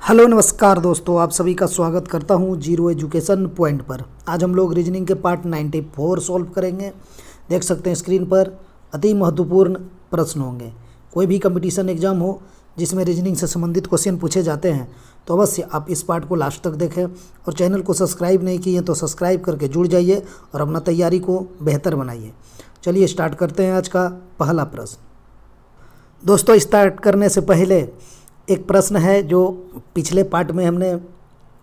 Hello नमस्कार दोस्तों, आप सभी का स्वागत करता हूं जीरो एजुकेशन पॉइंट पर। आज हम लोग रीजनिंग के पार्ट 94 सॉल्व करेंगे। देख सकते हैं स्क्रीन पर अति महत्वपूर्ण प्रश्न होंगे। कोई भी कंपटीशन एग्जाम हो जिसमें रीजनिंग से संबंधित क्वेश्चन पूछे जाते हैं तो अवश्य आप इस पार्ट को लास्ट तक देखें और चैनल को सब्सक्राइब नहीं किए तो सब्सक्राइब करके जुड़ जाइए और अपना तैयारी को बेहतर बनाइए। चलिए स्टार्ट करते हैं आज का पहला प्रश्न। दोस्तों, स्टार्ट करने से पहले एक प्रश्न है जो पिछले पार्ट में हमने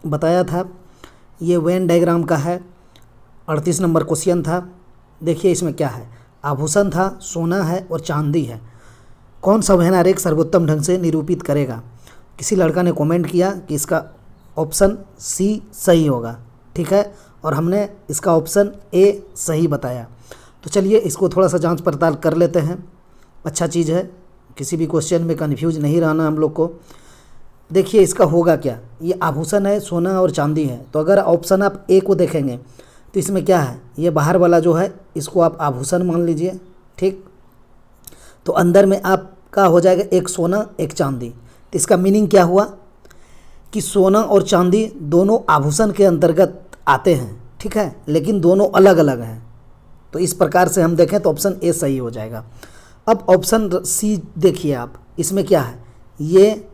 बताया था। ये वेन डायग्राम का है, 38 नंबर क्वेश्चन था। देखिए इसमें क्या है, आभूषण था, सोना है और चांदी है। कौन सा वेन आरेख सर्वोत्तम ढंग से निरूपित करेगा। किसी लड़का ने कमेंट किया कि इसका ऑप्शन सी सही होगा, ठीक है, और हमने इसका ऑप्शन ए सही बताया। तो चलिए इसको थोड़ा सा जांच पड़ताल कर लेते हैं। अच्छा चीज़ है, किसी भी क्वेश्चन में कंफ्यूज नहीं रहना हम लोग को। देखिए इसका होगा क्या, ये आभूषण है, सोना और चांदी है। तो अगर ऑप्शन आप ए को देखेंगे तो इसमें क्या है, ये बाहर वाला जो है इसको आप आभूषण मान लीजिए, ठीक। तो अंदर में आपका हो जाएगा एक सोना एक चांदी। तो इसका मीनिंग क्या हुआ कि सोना और चांदी दोनों आभूषण के अंतर्गत आते हैं, ठीक है, लेकिन दोनों अलग अलग हैं। तो इस प्रकार से हम देखें तो ऑप्शन ए सही हो जाएगा। अब ऑप्शन सी देखिए आप, इसमें क्या है, ये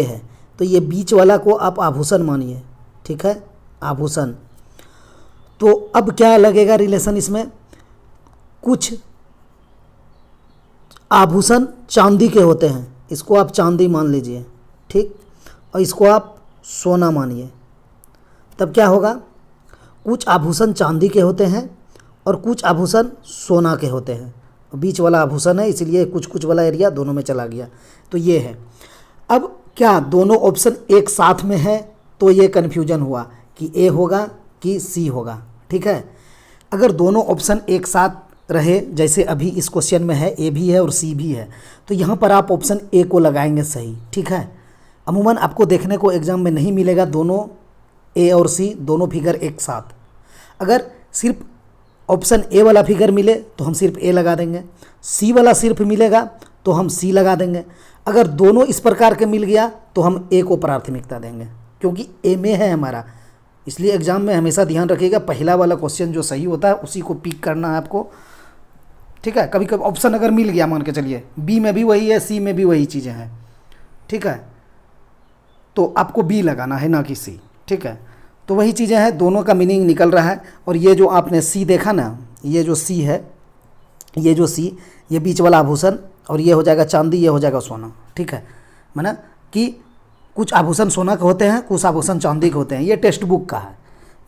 है, तो ये बीच वाला को आप आभूषण मानिए, ठीक है, आभूषण। तो अब क्या लगेगा रिलेशन इसमें, कुछ आभूषण चांदी के होते हैं, इसको आप चांदी मान लीजिए, ठीक, और इसको आप सोना मानिए। तब क्या होगा, कुछ आभूषण चांदी के होते हैं और कुछ आभूषण सोना के होते हैं। बीच वाला आभूषण है, इसलिए कुछ कुछ वाला एरिया दोनों में चला गया। तो ये है। अब क्या दोनों ऑप्शन एक साथ में है तो ये कन्फ्यूजन हुआ कि ए होगा कि सी होगा, ठीक है। अगर दोनों ऑप्शन एक साथ रहे, जैसे अभी इस क्वेश्चन में है, ए भी है और सी भी है, तो यहाँ पर आप ऑप्शन ए को लगाएंगे सही, ठीक है। अमूमन आपको देखने को एग्जाम में नहीं मिलेगा दोनों ए और सी दोनों फिगर एक साथ। अगर सिर्फ ऑप्शन ए वाला फिगर मिले तो हम सिर्फ ए लगा देंगे, सी वाला सिर्फ मिलेगा तो हम सी लगा देंगे। अगर दोनों इस प्रकार के मिल गया तो हम ए को प्राथमिकता देंगे, क्योंकि ए में है हमारा। इसलिए एग्जाम में हमेशा ध्यान रखिएगा, पहला वाला क्वेश्चन जो सही होता है उसी को पिक करना है आपको, ठीक है। कभी कभी ऑप्शन अगर मिल गया, मान के चलिए बी में भी वही है, सी में भी वही चीज़ें हैं, ठीक है, तो आपको बी लगाना है ना कि सी, ठीक है। तो वही चीज़ें हैं, दोनों का मीनिंग निकल रहा है। और ये जो आपने सी देखा ना, ये जो सी है, ये जो सी, ये बीच वाला आभूषण, और ये हो जाएगा चांदी, ये हो जाएगा सोना, ठीक है। माना कि कुछ आभूषण सोना के होते हैं, कुछ आभूषण चांदी के होते हैं। ये टेक्स्ट बुक का है,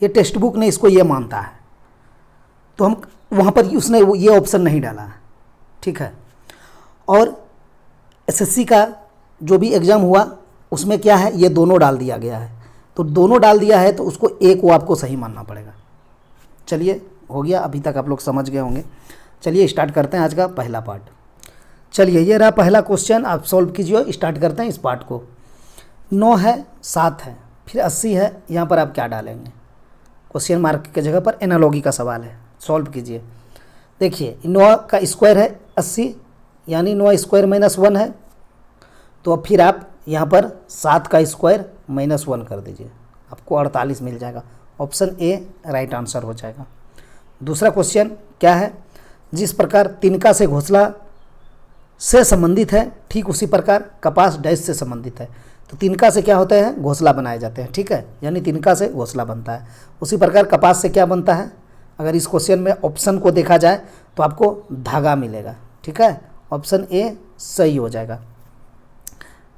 ये टेक्स्ट बुक ने इसको ये मानता है, तो हम वहाँ पर उसने ये ऑप्शन नहीं डाला है, ठीक है। और एसएससी का जो भी एग्ज़ाम हुआ उसमें क्या है, ये दोनों डाल दिया गया है। तो दोनों डाल दिया है तो उसको ए को आपको सही मानना पड़ेगा। चलिए हो गया, अभी तक आप लोग समझ गए होंगे। चलिए स्टार्ट करते हैं आज का पहला पार्ट। चलिए ये रहा पहला क्वेश्चन, आप सॉल्व कीजिए। स्टार्ट करते हैं इस पार्ट को। 9 है, 7 है, फिर 80 है, यहाँ पर आप क्या डालेंगे, क्वेश्चन मार्क की जगह पर एनालॉगी का सवाल है, सॉल्व कीजिए। देखिए 9 का स्क्वायर है 80, यानी 9 स्क्वायर -1 है। तो अब फिर आप यहाँ पर 7 का स्क्वायर -1 कर दीजिए, आपको 48 मिल जाएगा। ऑप्शन ए राइट आंसर हो जाएगा। दूसरा क्वेश्चन क्या है, जिस प्रकार तिनका से घोंसला से संबंधित है, ठीक उसी प्रकार कपास डैश से संबंधित है। तो तिनका से क्या होता है, घोंसला बनाए जाते हैं, ठीक है, यानी तिनका से घोंसला बनता है। उसी प्रकार कपास से क्या बनता है, अगर इस क्वेश्चन में ऑप्शन को देखा जाए तो आपको धागा मिलेगा, ठीक है। ऑप्शन ए सही हो जाएगा।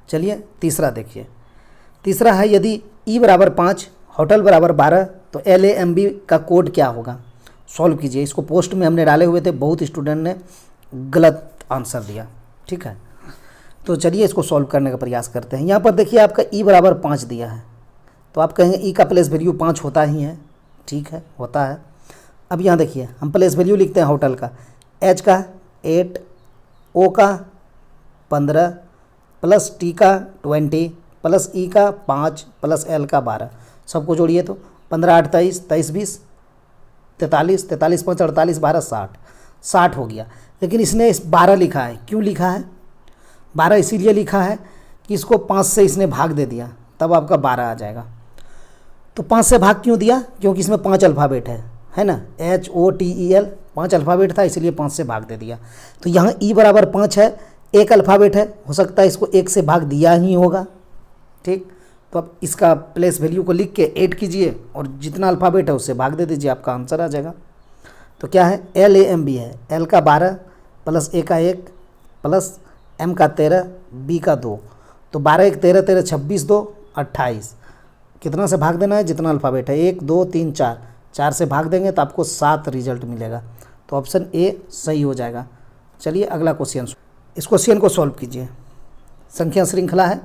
चलिए तीसरा देखिए। तीसरा है, यदि ई बराबर 5 होटल बराबर 12 तो LAMB का कोड क्या होगा। सॉल्व कीजिए। इसको पोस्ट में हमने डाले हुए थे, बहुत स्टूडेंट ने गलत आंसर दिया, ठीक है। तो चलिए इसको सॉल्व करने का प्रयास करते हैं। यहाँ पर देखिए आपका ई बराबर 5 दिया है, तो आप कहेंगे ई का प्लेस वैल्यू 5 होता ही है, ठीक है, होता है। अब यहाँ देखिए हम प्लेस वैल्यू लिखते हैं होटल का, एच का 8, ओ का 15 प्लस टी का 20 प्लस ई का 5 प्लस एल का 12, सबको जोड़िए तो 15 8 23 23 20 43 43 5 48 12 60 हो गया। लेकिन इसने 12 लिखा है, क्यों लिखा है, 12 इसीलिए लिखा है कि इसको 5 से इसने भाग दे दिया, तब आपका 12 आ जाएगा। तो 5 से भाग क्यों दिया? क्योंकि इसमें 5 अल्फ़ाबेट है ना, HOTEL 5 अल्फ़ाबेट था, इसलिए 5 से भाग दे दिया। तो यहाँ E बराबर 5 है, एक अल्फ़ाबेट है, हो सकता है इसको 1 से भाग दिया ही होगा। ठीक, तो अब इसका प्लेस वैल्यू को लिख के ऐड कीजिए और जितना अल्फ़ाबेट है उससे भाग दे दीजिए, आपका आंसर आ जाएगा। तो क्या है, LAMB है, L का 12 प्लस A का 1 प्लस M का 13 B का 2, तो 12 1 13 13 26 2 28। कितना से भाग देना है? जितना अल्फ़ाबेट है, 1 2 3 4, 4 से भाग देंगे तो आपको 7 रिजल्ट मिलेगा। तो ऑप्शन ए सही हो जाएगा। चलिए अगला क्वेश्चन, इस क्वेश्चन को सॉल्व कीजिए। संख्या श्रृंखला है,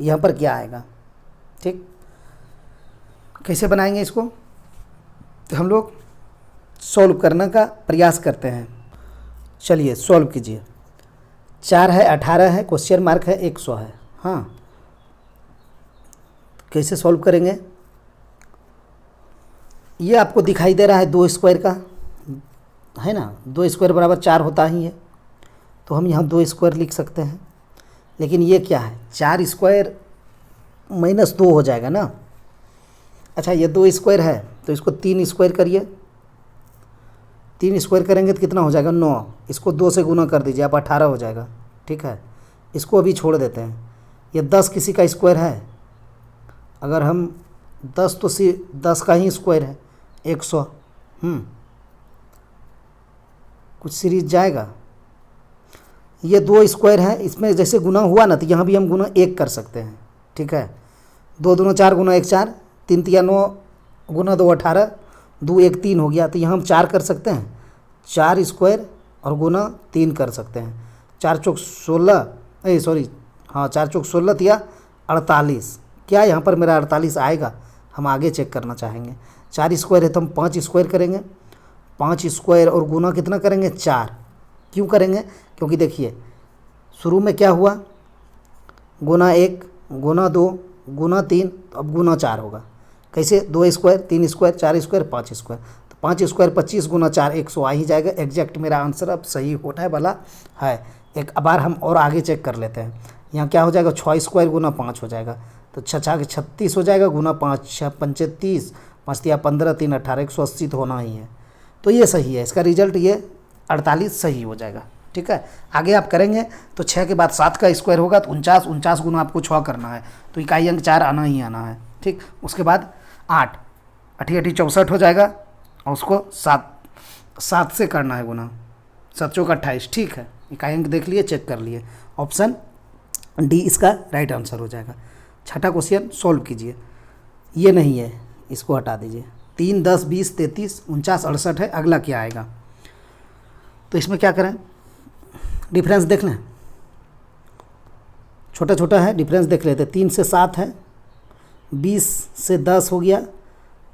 यहाँ पर क्या आएगा? ठीक, कैसे बनाएंगे इसको? तो हम लोग सॉल्व करने का प्रयास करते हैं। चलिए सॉल्व कीजिए। 4 है, 18 है, क्वेश्चन मार्क है, 100 है। हाँ, कैसे सॉल्व करेंगे? ये आपको दिखाई दे रहा है 2 स्क्वायर का, है ना, 2 स्क्वायर बराबर 4 होता ही है, तो हम यहाँ 2 स्क्वायर लिख सकते हैं। लेकिन ये क्या है, 4 स्क्वायर माइनस 2 हो जाएगा ना। अच्छा, ये 2 स्क्वायर है तो इसको 3 स्क्वायर करिए। 3 स्क्वायर करेंगे तो कितना हो जाएगा? 9। इसको 2 से गुना कर दीजिए, आप 18 हो जाएगा। ठीक है, इसको अभी छोड़ देते हैं। ये 10 किसी का स्क्वायर है, अगर हम 10 तो 10 का ही स्क्वायर है, 100। कुछ सीरीज जाएगा। ये 2 स्क्वायर है, इसमें जैसे गुना हुआ ना, तो यहाँ भी हम गुना 1 कर सकते हैं। ठीक है, 2 दूना 4 गुना 1 4, 3 तिया 9 गुना 2 18, 2 1 3 हो गया। तो यहाँ हम 4 कर सकते हैं, 4 स्क्वायर और गुना 3 कर सकते हैं। 4 चौक 16, सॉरी, हाँ 4 चौक 16 तिया 48। क्या यहाँ पर मेरा 48 आएगा? हम आगे चेक करना चाहेंगे। 4 स्क्वायर है तो हम 5 स्क्वायर करेंगे, 5 स्क्वायर और गुना कितना करेंगे? 4। क्यों करेंगे? क्योंकि देखिए शुरू में क्या हुआ, गुना 1 गुना 2 गुना 3, तो अब गुना 4 होगा। कैसे? 2 स्क्वायर 3 स्क्वायर 4 स्क्वायर 5 स्क्वायर, तो 5 स्क्वायर 25 गुना 4 100 आ ही जाएगा। एग्जैक्ट मेरा आंसर अब सही होने वाला है। एक बार हम और आगे चेक कर लेते हैं। यहाँ क्या हो जाएगा? 6 स्क्वायर गुना 5 हो जाएगा, तो 6 6 36 हो जाएगा, गुना 5 6 5 30, 5 तिया 15 3 18, 180 तो होना ही है। तो ये सही है, इसका रिजल्ट ये 48 सही हो जाएगा। ठीक है, आगे आप करेंगे तो 6 के बाद 7 का स्क्वायर होगा, तो 49 49 गुना आपको 6 करना है, तो इकाई अंक 4 आना ही आना है। ठीक, उसके बाद 8 8 8 64 हो जाएगा, और उसको 7 से करना है गुना, 7 चौक 28। ठीक है, इकाई अंक देख लिए, चेक कर लिए, ऑप्शन डी इसका राइट आंसर हो जाएगा। छठा क्वेश्चन सॉल्व कीजिए। ये नहीं है, इसको हटा दीजिए। 3 10 20 33 49 68 है। अगला क्या आएगा? तो इसमें क्या करें, डिफरेंस देख लें, छोटा छोटा है, डिफरेंस देख लेते। 3 से 7 है, 20 से 10 हो गया,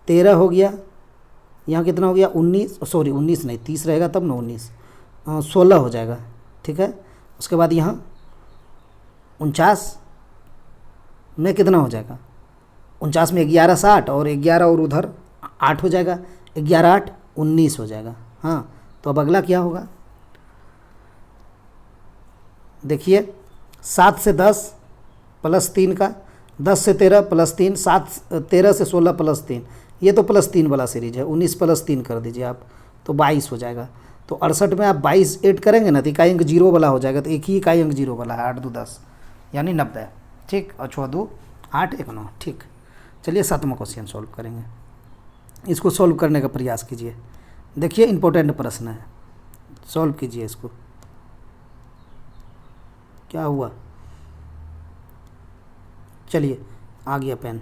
13 हो गया, यहाँ कितना हो गया? 19, सॉरी 19 नहीं, 30 रहेगा तब ना, 19 16 हो जाएगा। ठीक है, उसके बाद यहाँ 49 में कितना हो जाएगा? 49 में 11 60 और 11 और उधर 8 हो जाएगा, 11 8 19 हो जाएगा। हाँ, तो अब अगला क्या होगा? देखिए 7 से 10 प्लस 3 का, 10 से 13 प्लस 3, 13 से 16 प्लस 3, ये तो प्लस 3 वाला सीरीज है। 19 प्लस 3 कर दीजिए आप, तो 22 हो जाएगा। तो 68 में आप 22 ऐड करेंगे ना, तो इकाई अंक 0 वाला हो जाएगा। तो एक ही इकाई अंक 0 वाला है, 8 2 10 यानी 90। ठीक, और 6 2 8 1 9। ठीक, चलिए 7वां क्वेश्चन सॉल्व करेंगे। इसको सॉल्व करने का प्रयास कीजिए। देखिए इंपॉर्टेंट प्रश्न है, सॉल्व कीजिए इसको। क्या हुआ? चलिए, आ गया पेन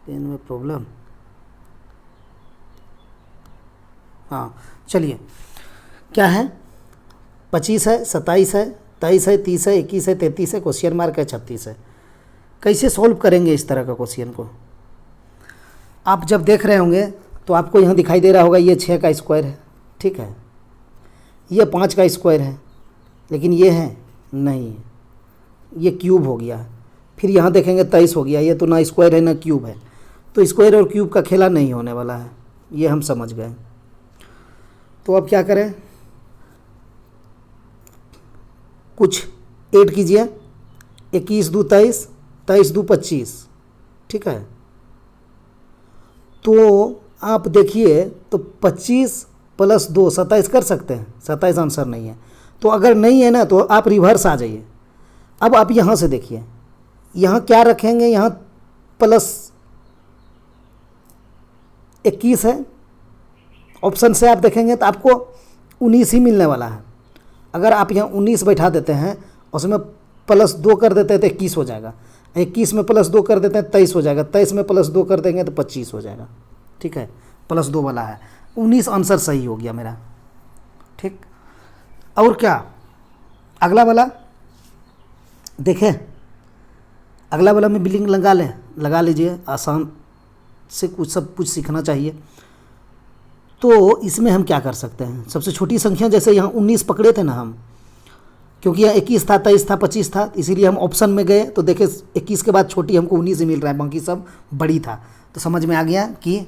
में प्रॉब्लम। हाँ, चलिए क्या है? 25 है, 27 है, 23 है, 30 है, 21 है, 33 है, क्वेश्चन मार्क है, 36 है। कैसे सॉल्व करेंगे इस तरह का क्वेश्चन को? आप जब देख रहे होंगे तो आपको यहाँ दिखाई दे रहा होगा ये 6 का स्क्वायर है। ठीक है, ये 5 का स्क्वायर है, लेकिन ये है नहीं, ये क्यूब हो गया। फिर यहाँ देखेंगे 23 हो गया, ये तो ना स्क्वायर है ना क्यूब है, तो स्क्वायर और क्यूब का खेला नहीं होने वाला है, ये हम समझ गए। तो अब क्या करें? कुछ ऐड कीजिए, 21 दूँ 23, 23 दूँ 25, ठीक है। तो आप देखिए तो 25 + 2 27 कर सकते हैं, 27 आंसर नहीं है। तो अगर नहीं है ना तो आप रिवर्स आ जाइए। अब आप यहाँ से देखिए, यहाँ क्या रखेंगे, यहाँ +21 है, ऑप्शन से आप देखेंगे तो आपको 19 ही मिलने वाला है। अगर आप यहाँ 19 बैठा देते हैं, उसमें +2 कर देते हैं तो 21 हो जाएगा, 21 में +2 कर देते हैं 23 हो जाएगा, 23 में +2 कर देंगे तो 25 हो जाएगा, ठीक है। +2 वाला है, 19 आंसर सही हो गया मेरा, ठीक। और क्या अगला वाला देखें, अगला वाला में बिलिंग लगा लीजिए, आसान से कुछ सब कुछ सीखना चाहिए। तो इसमें हम क्या कर सकते हैं, सबसे छोटी संख्या जैसे यहाँ 19 पकड़े थे ना हम, क्योंकि यहाँ 21 था, 23 था, 25 था, इसीलिए हम ऑप्शन में गए तो देखे 21 के बाद छोटी हमको 19 ही मिल रहा है, बाकी सब बड़ी था। तो समझ में आ गया कि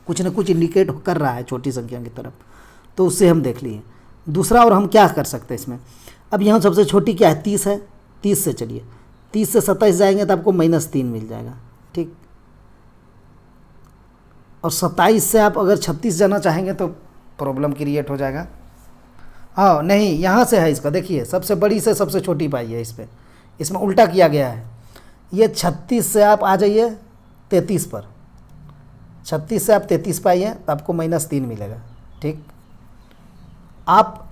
कुछ न कुछ इंडिकेट कर रहा है छोटी संख्या की तरफ, तो उससे हम देख लिए। दूसरा और हम क्या कर सकते हैं इसमें, अब यहाँ सबसे छोटी क्या है, 30 है, 30 से चलिए, 30 से 27 जाएंगे तो आपको -3 मिल जाएगा, ठीक। और 27 से आप अगर 36 जाना चाहेंगे तो प्रॉब्लम क्रिएट हो जाएगा। हाँ नहीं, यहाँ से है इसका, देखिए सबसे बड़ी से सबसे छोटी पाई है, इसमें उल्टा किया गया है। ये 36 से आप आ जाइए 33 पर, 36 से आप 33 पाइए तो आपको -3 मिलेगा, ठीक। आप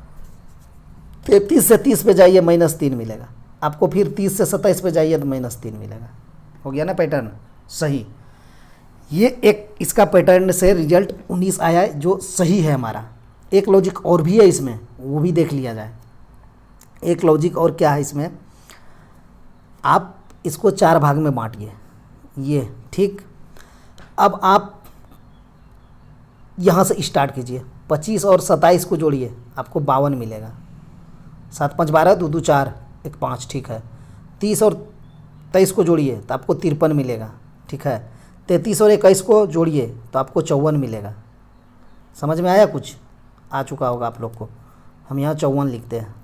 33 से 30 पे जाइए -3 मिलेगा आपको, फिर 30 से 27 पे जाइए तो -3 मिलेगा। हो गया ना पैटर्न सही। ये एक इसका पैटर्न से रिजल्ट 19 आया है जो सही है हमारा। एक लॉजिक और भी है इसमें, वो भी देख लिया जाए। एक लॉजिक और क्या है इसमें, आप इसको 4 भाग में बांटिए, ये ठीक। अब आप यहाँ से स्टार्ट कीजिए, 25 और 27 को जोड़िए, आपको 52 मिलेगा। 7 5 12, 2 2 4 1 5, ठीक है। 30 और 23 को जोड़िए तो आपको 53 मिलेगा, ठीक है। 33 और 21 को जोड़िए तो आपको 54 मिलेगा। समझ में आया, कुछ आ चुका होगा आप लोग को। हम यहाँ 54 लिखते हैं।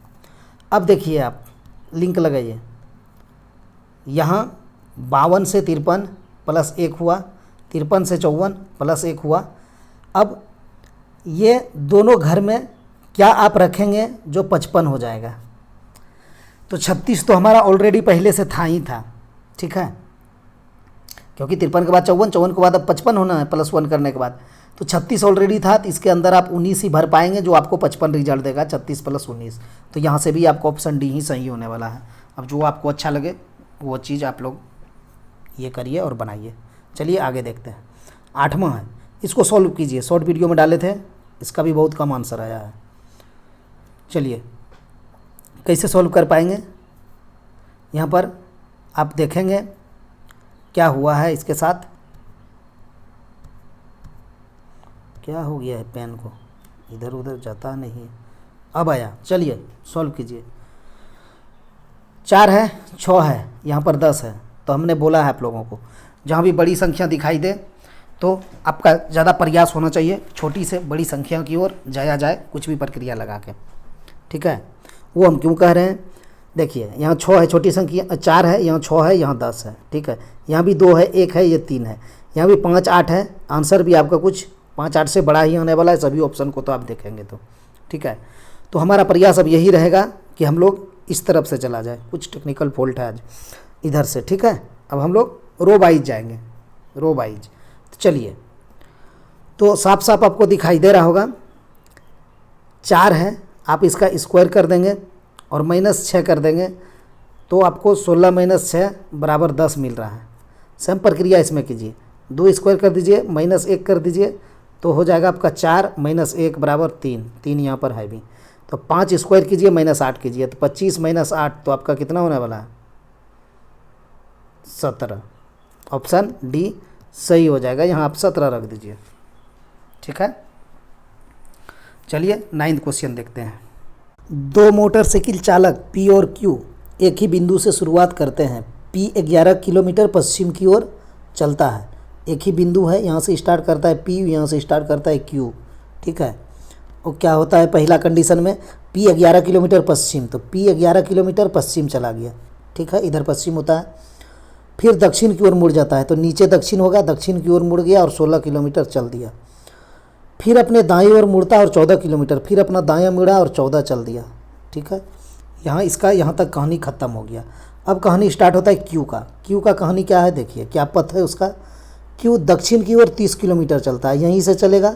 अब देखिए आप लिंक लगाइए, यहाँ 52 से 53 + 1 हुआ, 53 से 54 + 1 हुआ। अब ये दोनों घर में क्या आप रखेंगे जो 55 हो जाएगा। तो 36 तो हमारा ऑलरेडी पहले से था ही था, ठीक है, क्योंकि 53 के बाद 54, 54 के बाद अब 55 होना है +1 करने के बाद। तो 36 ऑलरेडी था, तो इसके अंदर आप 19 ही भर पाएंगे जो आपको 55 रिजल्ट देगा, 36 + 19। तो यहाँ से भी आपको ऑप्शन डी ही सही होने वाला है। अब जो आपको अच्छा लगे वो चीज़ आप लोग ये करिए और बनाइए। चलिए आगे देखते हैं। 8वां है, इसको सॉल्व कीजिए। शॉर्ट वीडियो में डाले थे, इसका भी बहुत कम आंसर आया है। चलिए कैसे सॉल्व कर पाएंगे, यहाँ पर आप देखेंगे क्या हुआ है इसके साथ। क्या हो गया है, पेन को इधर उधर जाता नहीं है, अब आया। चलिए सॉल्व कीजिए। 4 है, 6 है, यहाँ पर 10 है। तो हमने बोला है आप लोगों को जहाँ भी बड़ी संख्या दिखाई दे तो आपका ज़्यादा प्रयास होना चाहिए, छोटी से बड़ी संख्या की ओर जाया जाए कुछ भी प्रक्रिया लगा के, ठीक है। वो हम क्यों कह रहे हैं, देखिए यहाँ 6 है, छोटी संख्या 4 है, यहाँ 6 है, यहाँ 10 है, ठीक है। यहाँ भी 2 है, 1 है, ये 3 है। यहाँ भी 5 8 है। आंसर भी आपका कुछ 5 8 से बड़ा ही आने वाला है सभी ऑप्शन को, तो आप देखेंगे तो ठीक है। तो हमारा प्रयास अब यही रहेगा कि हम लोग इस तरफ से चला जाए। कुछ टेक्निकल फॉल्ट है आज इधर से, ठीक है। अब हम लोग रो वाइज जाएंगे, रो वाइज। तो चलिए, तो साफ साफ आपको दिखाई दे रहा होगा 4 है, आप इसका स्क्वायर कर देंगे और -6 कर देंगे तो आपको 16 - 6 = 10 मिल रहा है। सेम प्रक्रिया इसमें कीजिए, 2 स्क्वायर कर दीजिए, -1 कर दीजिए तो हो जाएगा आपका 4 - 1 = 3, 3 यहाँ पर है भी। तो 5 स्क्वायर कीजिए, -8 कीजिए तो 25 - 8 तो आपका कितना होने वाला है, 17। ऑप्शन डी सही हो जाएगा, यहाँ आप 17 रख दीजिए, ठीक है। चलिए 9वां क्वेश्चन देखते हैं। 2 मोटरसाइकिल चालक P और Q एक ही बिंदु से शुरुआत करते हैं। P 11 किलोमीटर पश्चिम की ओर चलता है। एक ही बिंदु है, यहाँ से स्टार्ट करता है P, यहाँ से स्टार्ट करता है Q, ठीक है। और क्या होता है पहला कंडीशन में, P11 किलोमीटर पश्चिम, तो P11 किलोमीटर पश्चिम चला गया, ठीक है, इधर पश्चिम होता है। फिर दक्षिण की ओर मुड़ जाता है, तो नीचे दक्षिण होगा, दक्षिण की ओर मुड़ गया और 16 किलोमीटर चल दिया। फिर अपने दाएं ओर मुड़ता है और 14 किलोमीटर, फिर अपना दायां मुड़ा और 14 चल दिया, ठीक है। यहाँ इसका यहाँ तक कहानी ख़त्म हो गया। अब कहानी स्टार्ट होता है क्यू का। क्यू का कहानी क्या है, देखिए क्या पथ है उसका। क्यू दक्षिण की ओर 30 किलोमीटर चलता है, यहीं से चलेगा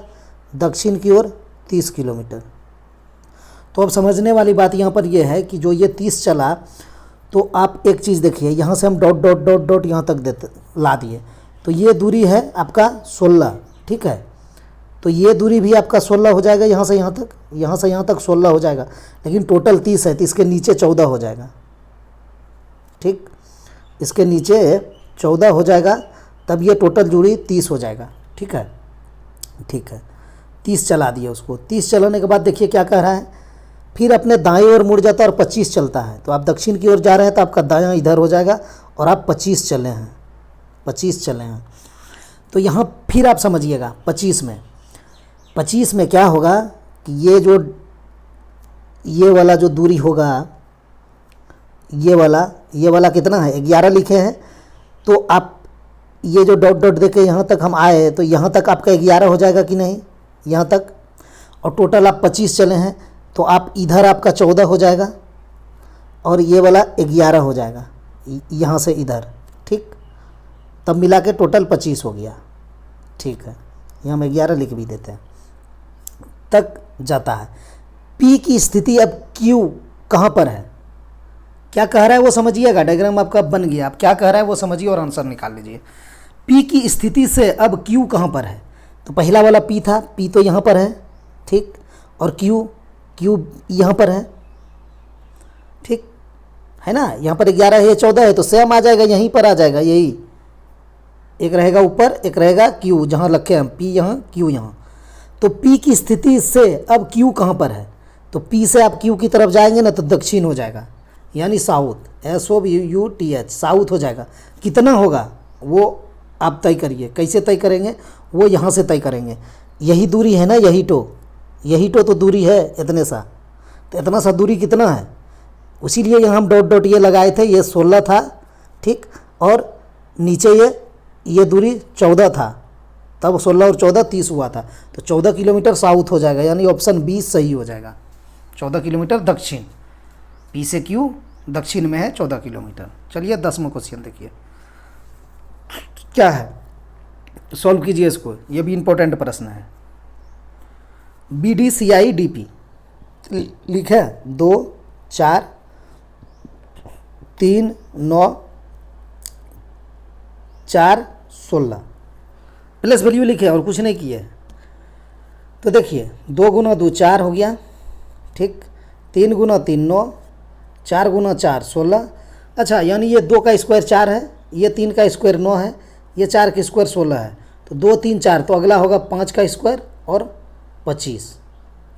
दक्षिण की ओर 30 किलोमीटर। तो अब समझने वाली बात यहाँ पर यह है कि जो ये 30 चला, तो आप एक चीज़ देखिए, यहाँ से हम डॉट डॉट डॉट डॉट यहाँ तक देते ला दिए, तो ये दूरी है आपका 16, ठीक है। तो ये दूरी भी आपका 16 हो जाएगा, यहाँ से यहाँ तक, यहाँ से यहाँ तक 16 हो जाएगा, लेकिन टोटल 30 है, तो इसके नीचे 14 हो जाएगा, ठीक। इसके नीचे 14 हो जाएगा, तब ये टोटल दूरी 30 हो जाएगा, ठीक है, ठीक है। 30 चला दिया उसको। 30 चलाने के बाद देखिए क्या कह रहा है, फिर अपने दाएं ओर मुड़ जाता है और 25 चलता है। तो आप दक्षिण की ओर जा रहे हैं तो आपका दायां इधर हो जाएगा और आप 25 चले हैं, 25 चले हैं। तो यहाँ फिर आप समझिएगा 25 में क्या होगा कि ये वाला जो दूरी होगा, ये वाला कितना है, 11 लिखे हैं। तो आप ये जो डॉट डॉट देके यहाँ तक हम आए, तो यहाँ तक आपका 11 हो जाएगा कि नहीं, यहाँ तक, और टोटल आप 25 चले हैं, तो आप इधर आपका 14 हो जाएगा और ये वाला 11 हो जाएगा यहाँ से इधर, ठीक। तब मिला के टोटल 25 हो गया, ठीक है। यहाँ हम 11 लिख भी देते हैं, तक जाता है। P की स्थिति अब Q कहाँ पर है, क्या कह रहा है वो समझिएगा। डायग्राम आपका बन गया, आप क्या कह रहा है वो समझिए और आंसर निकाल लीजिए। P की स्थिति से अब Q कहाँ पर है, तो पहला वाला P था, P तो यहाँ पर है, ठीक, और Q यहाँ पर है, ठीक है ना। यहाँ पर 11 है, 14 है, तो सेम आ जाएगा, यहीं पर आ जाएगा, यही एक रहेगा ऊपर, एक रहेगा Q, जहाँ रखे हम P यहाँ, Q यहाँ। तो P की स्थिति से अब Q कहाँ पर है, तो P से आप Q की तरफ जाएंगे ना, तो दक्षिण हो जाएगा, यानी साउथ, SOUTH, साउथ हो जाएगा। कितना होगा वो आप तय करिए, कैसे तय करेंगे, वो यहाँ से तय करेंगे। यही दूरी है ना, यही टो तो दूरी है इतने सा, तो इतना सा दूरी कितना है, उसीलिए यहाँ हम डॉट डॉट ये लगाए थे। ये 16 था, ठीक, और नीचे ये दूरी 14 था, तब 16 और 14 30 हुआ था, तो 14 किलोमीटर साउथ हो जाएगा, यानी ऑप्शन बी सही हो जाएगा। 14 किलोमीटर दक्षिण, P से Q दक्षिण में है 14 किलोमीटर। चलिए 10वां क्वेश्चन देखिए क्या है, सॉल्व कीजिए इसको, ये भी इंपॉर्टेंट प्रश्न है। BDCI DP लिखे 2 4 3 9 4 16, प्लस वैल्यू लिखे और कुछ नहीं किए। तो देखिए 2 गुना 2 4 हो गया, ठीक, 3 गुना 3 9, 4 गुना 4 16। अच्छा, यानी ये 2 का स्क्वायर 4 है, ये 3 का स्क्वायर 9 है, ये 4 का स्क्वायर 16 है, तो 2 3 4, तो अगला होगा 5 का स्क्वायर और 25।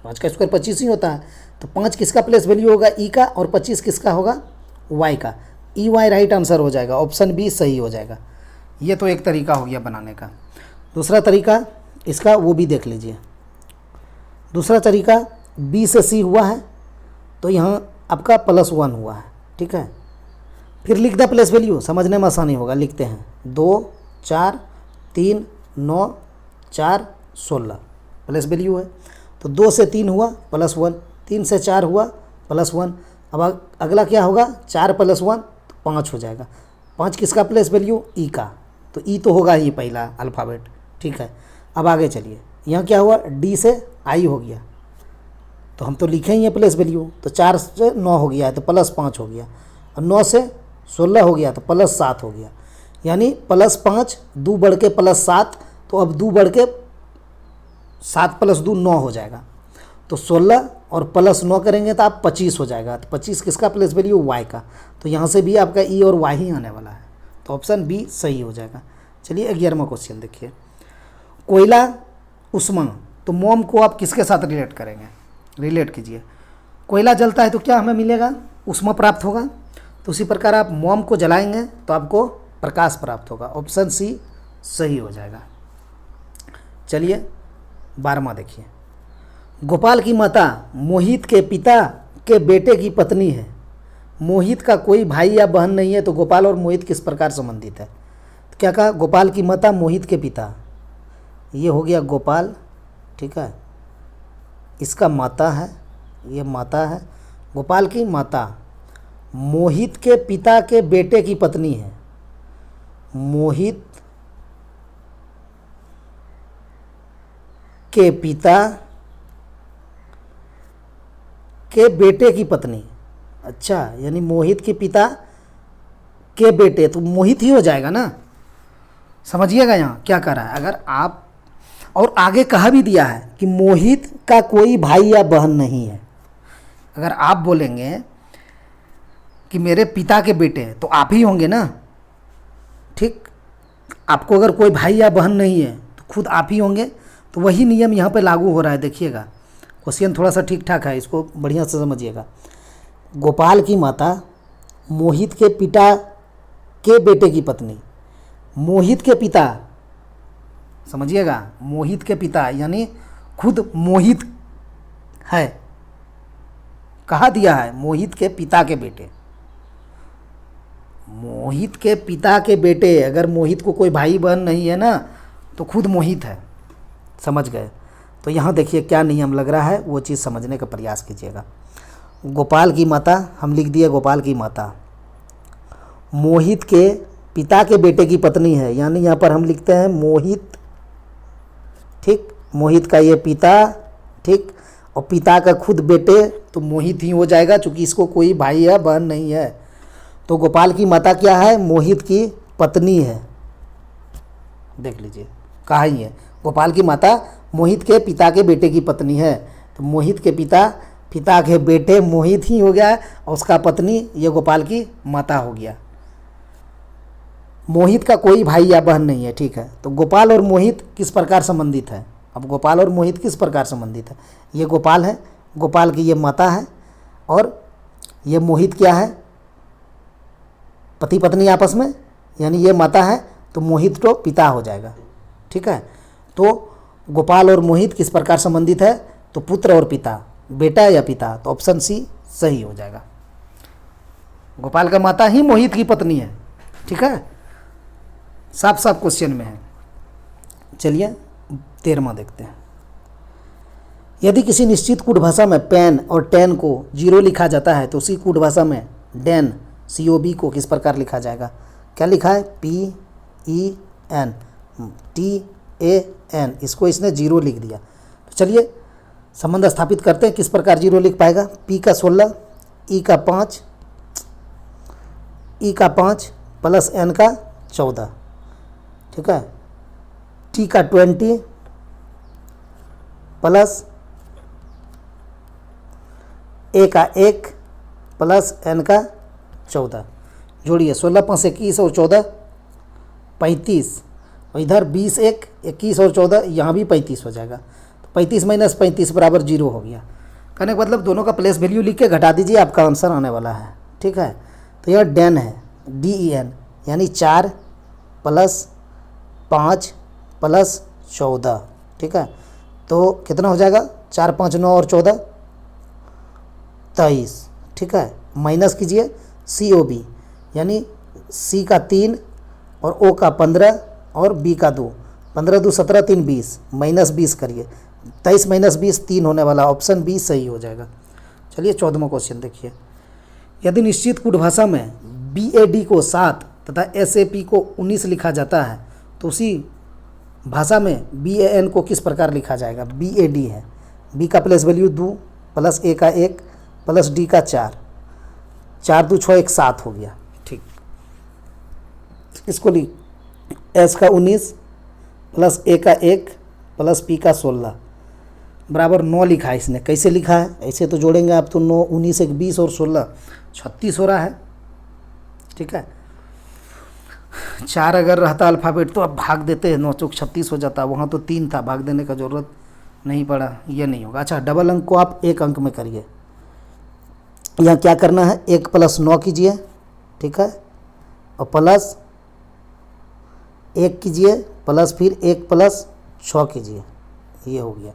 5 का स्क्वायर 25 ही होता है, तो 5 किसका प्लेस वैल्यू होगा, ई का, और 25 किसका होगा, वाई का। ई वाई राइट आंसर हो जाएगा, ऑप्शन बी सही हो जाएगा। ये तो एक तरीका हो गया बनाने का। दूसरा तरीका इसका वो भी देख लीजिए। दूसरा तरीका बी से सी हुआ है, तो यहाँ आपका +1 हुआ है, ठीक है। फिर लिख दे प्लेस वैल्यू, समझने में आसानी होगा, लिखते हैं 2 4 3 9 4 16, प्लेस वैल्यू है। तो 2 से 3 हुआ +1, 3 से 4 हुआ +1। अब अगला क्या होगा, 4 + 1 तो 5 हो जाएगा। 5 किसका प्लेस वैल्यू, ई का, तो ई तो होगा ही पहला अल्फ़ाबेट, ठीक है। अब आगे चलिए, यहाँ क्या हुआ, डी से आई हो गया, तो हम तो लिखे ही हैं प्लेस वैल्यू, तो 4 से 9 हो गया है, तो +5 हो गया, और 9 से 16 हो गया, तो +7 हो गया, यानी +5 2 बढ़ के +7, तो अब 2 बढ़ के 7 + 2 9 हो जाएगा। तो 16 और +9 करेंगे तो आप 25 हो जाएगा। तो 25 किसका प्लेस वैल्यू, वाई का, तो यहाँ से भी आपका ई और वाई ही आने वाला है, तो ऑप्शन बी सही हो जाएगा। चलिए 11वां क्वेश्चन देखिए, कोयला उष्मा, तो मोम को आप किसके साथ रिलेट करेंगे, रिलेट कीजिए। कोयला जलता है तो क्या हमें मिलेगा, उष्मा प्राप्त होगा, तो उसी प्रकार आप मोम को जलाएंगे तो आपको प्रकाश प्राप्त होगा, ऑप्शन सी सही हो जाएगा। चलिए 12वां देखिए, गोपाल की माता मोहित के पिता के बेटे की पत्नी है। मोहित का कोई भाई या बहन नहीं है, तो गोपाल और मोहित किस प्रकार संबंधित है? तो क्या कहा? गोपाल की माता मोहित के पिता, ये हो गया गोपाल, ठीक है। इसका माता है, ये माता है। गोपाल की माता मोहित के पिता के बेटे की पत्नी है। मोहित के पिता के बेटे की पत्नी। अच्छा, यानी मोहित के पिता के बेटे, तो मोहित ही हो जाएगा ना। समझिएगा यहाँ क्या कह रहा है। अगर आप, और आगे कहा भी दिया है कि मोहित का कोई भाई या बहन नहीं है। अगर आप बोलेंगे कि मेरे पिता के बेटे हैं, तो आप ही होंगे ना, ठीक। आपको अगर कोई भाई या बहन नहीं है तो खुद आप ही होंगे। तो वही नियम यहाँ पे लागू हो रहा है। देखिएगा, क्वेश्चन थोड़ा सा ठीक ठाक है, इसको बढ़िया से समझिएगा। गोपाल की माता मोहित के पिता के बेटे की पत्नी। मोहित के पिता, समझिएगा, मोहित के पिता यानी खुद मोहित है। कहा दिया है? मोहित के पिता के बेटे। मोहित के पिता के बेटे, अगर मोहित को कोई भाई बहन नहीं है ना, तो खुद मोहित है। समझ गए? तो यहाँ देखिए क्या नियम लग रहा है, वो चीज़ समझने का प्रयास कीजिएगा। गोपाल की माता, हम लिख दिए गोपाल की माता मोहित के पिता के बेटे की पत्नी है, यानी यहाँ पर हम लिखते हैं मोहित, ठीक। मोहित का ये पिता, ठीक, और पिता का खुद बेटे, तो मोहित ही हो जाएगा, चूँकि इसको कोई भाई या बहन नहीं है। तो गोपाल की माता क्या है? मोहित की पत्नी है। देख लीजिए, कहा ही है, गोपाल की माता मोहित के पिता के बेटे की पत्नी है। तो मोहित के पिता के बेटे मोहित ही हो गया, और उसका पत्नी ये गोपाल की माता हो गया। मोहित का कोई भाई या बहन नहीं है, ठीक है। तो गोपाल और मोहित किस प्रकार संबंधित है? अब गोपाल और मोहित किस प्रकार संबंधित है? ये गोपाल है, गोपाल की ये माता है, और ये मोहित क्या है? पति पत्नी आपस में, यानी ये माता है, तो मोहित तो पिता हो जाएगा, ठीक है। तो गोपाल और मोहित किस प्रकार संबंधित है? तो पुत्र और पिता, बेटा या पिता, तो ऑप्शन सी सही हो जाएगा। गोपाल का माता ही मोहित की पत्नी है, ठीक है। साफ साफ क्वेश्चन में है। चलिए 13वां देखते हैं। यदि किसी निश्चित कूट भाषा में पेन और टेन को 0 लिखा जाता है, तो उसी कूट भाषा में डेन COB को किस प्रकार लिखा जाएगा? क्या लिखा है? PEN TAN, इसको इसने 0 लिख दिया। तो चलिए संबंध स्थापित करते हैं, किस प्रकार 0 लिख पाएगा। P का 16, E का 5 प्लस N का 14, ठीक है। T का 20 प्लस A का 1 प्लस N का 14, जोड़िए 16 5 21 और 14 35, और इधर 20 1 21 और 14, यहाँ भी 35 हो जाएगा। तो 35 माइनस 35 बराबर 0 हो गया। कहने का मतलब दोनों का प्लेस वैल्यू लिख के घटा दीजिए, आपका आंसर आने वाला है, ठीक है। तो यह डेन है, DEN, यानी 4 प्लस 5 प्लस 14, ठीक है। तो कितना हो जाएगा? 4 5 9 और 14 23, ठीक है। माइनस कीजिए COB, यानी C का 3 और O का 15 और B का 2, 15 2 17 3 20, माइनस 20 करिए, 23 माइनस 20 3 होने वाला, ऑप्शन B सही हो जाएगा। चलिए 14वां क्वेश्चन देखिए। यदि निश्चित कूट भाषा में BAD को 7 तथा SAP को 19 लिखा जाता है, तो उसी भाषा में BAN को किस प्रकार लिखा जाएगा? BAD है, B का प्लेस वैल्यू 2 प्लस A का 1 प्लस D का 4, 4 2 6 1 7 हो गया, ठीक। इसको लिख S का 19 प्लस A का 1 प्लस P का 16 बराबर 9 लिखा है इसने। कैसे लिखा है? ऐसे तो जोड़ेंगे आप तो 9 19 1 20 और 16 36 हो रहा है, ठीक है। 4 अगर रहता अल्फ़ाबेट तो अब भाग देते हैं, 9 चौक 36 हो जाता, वहाँ तो 3 था, भाग देने का ज़रूरत नहीं पड़ा, ये नहीं होगा। अच्छा, डबल अंक को आप 1 अंक में करिए। यहाँ क्या करना है? 1 प्लस 9 कीजिए, ठीक है, और प्लस 1 कीजिए, प्लस फिर 1 प्लस 6 कीजिए, ये हो गया।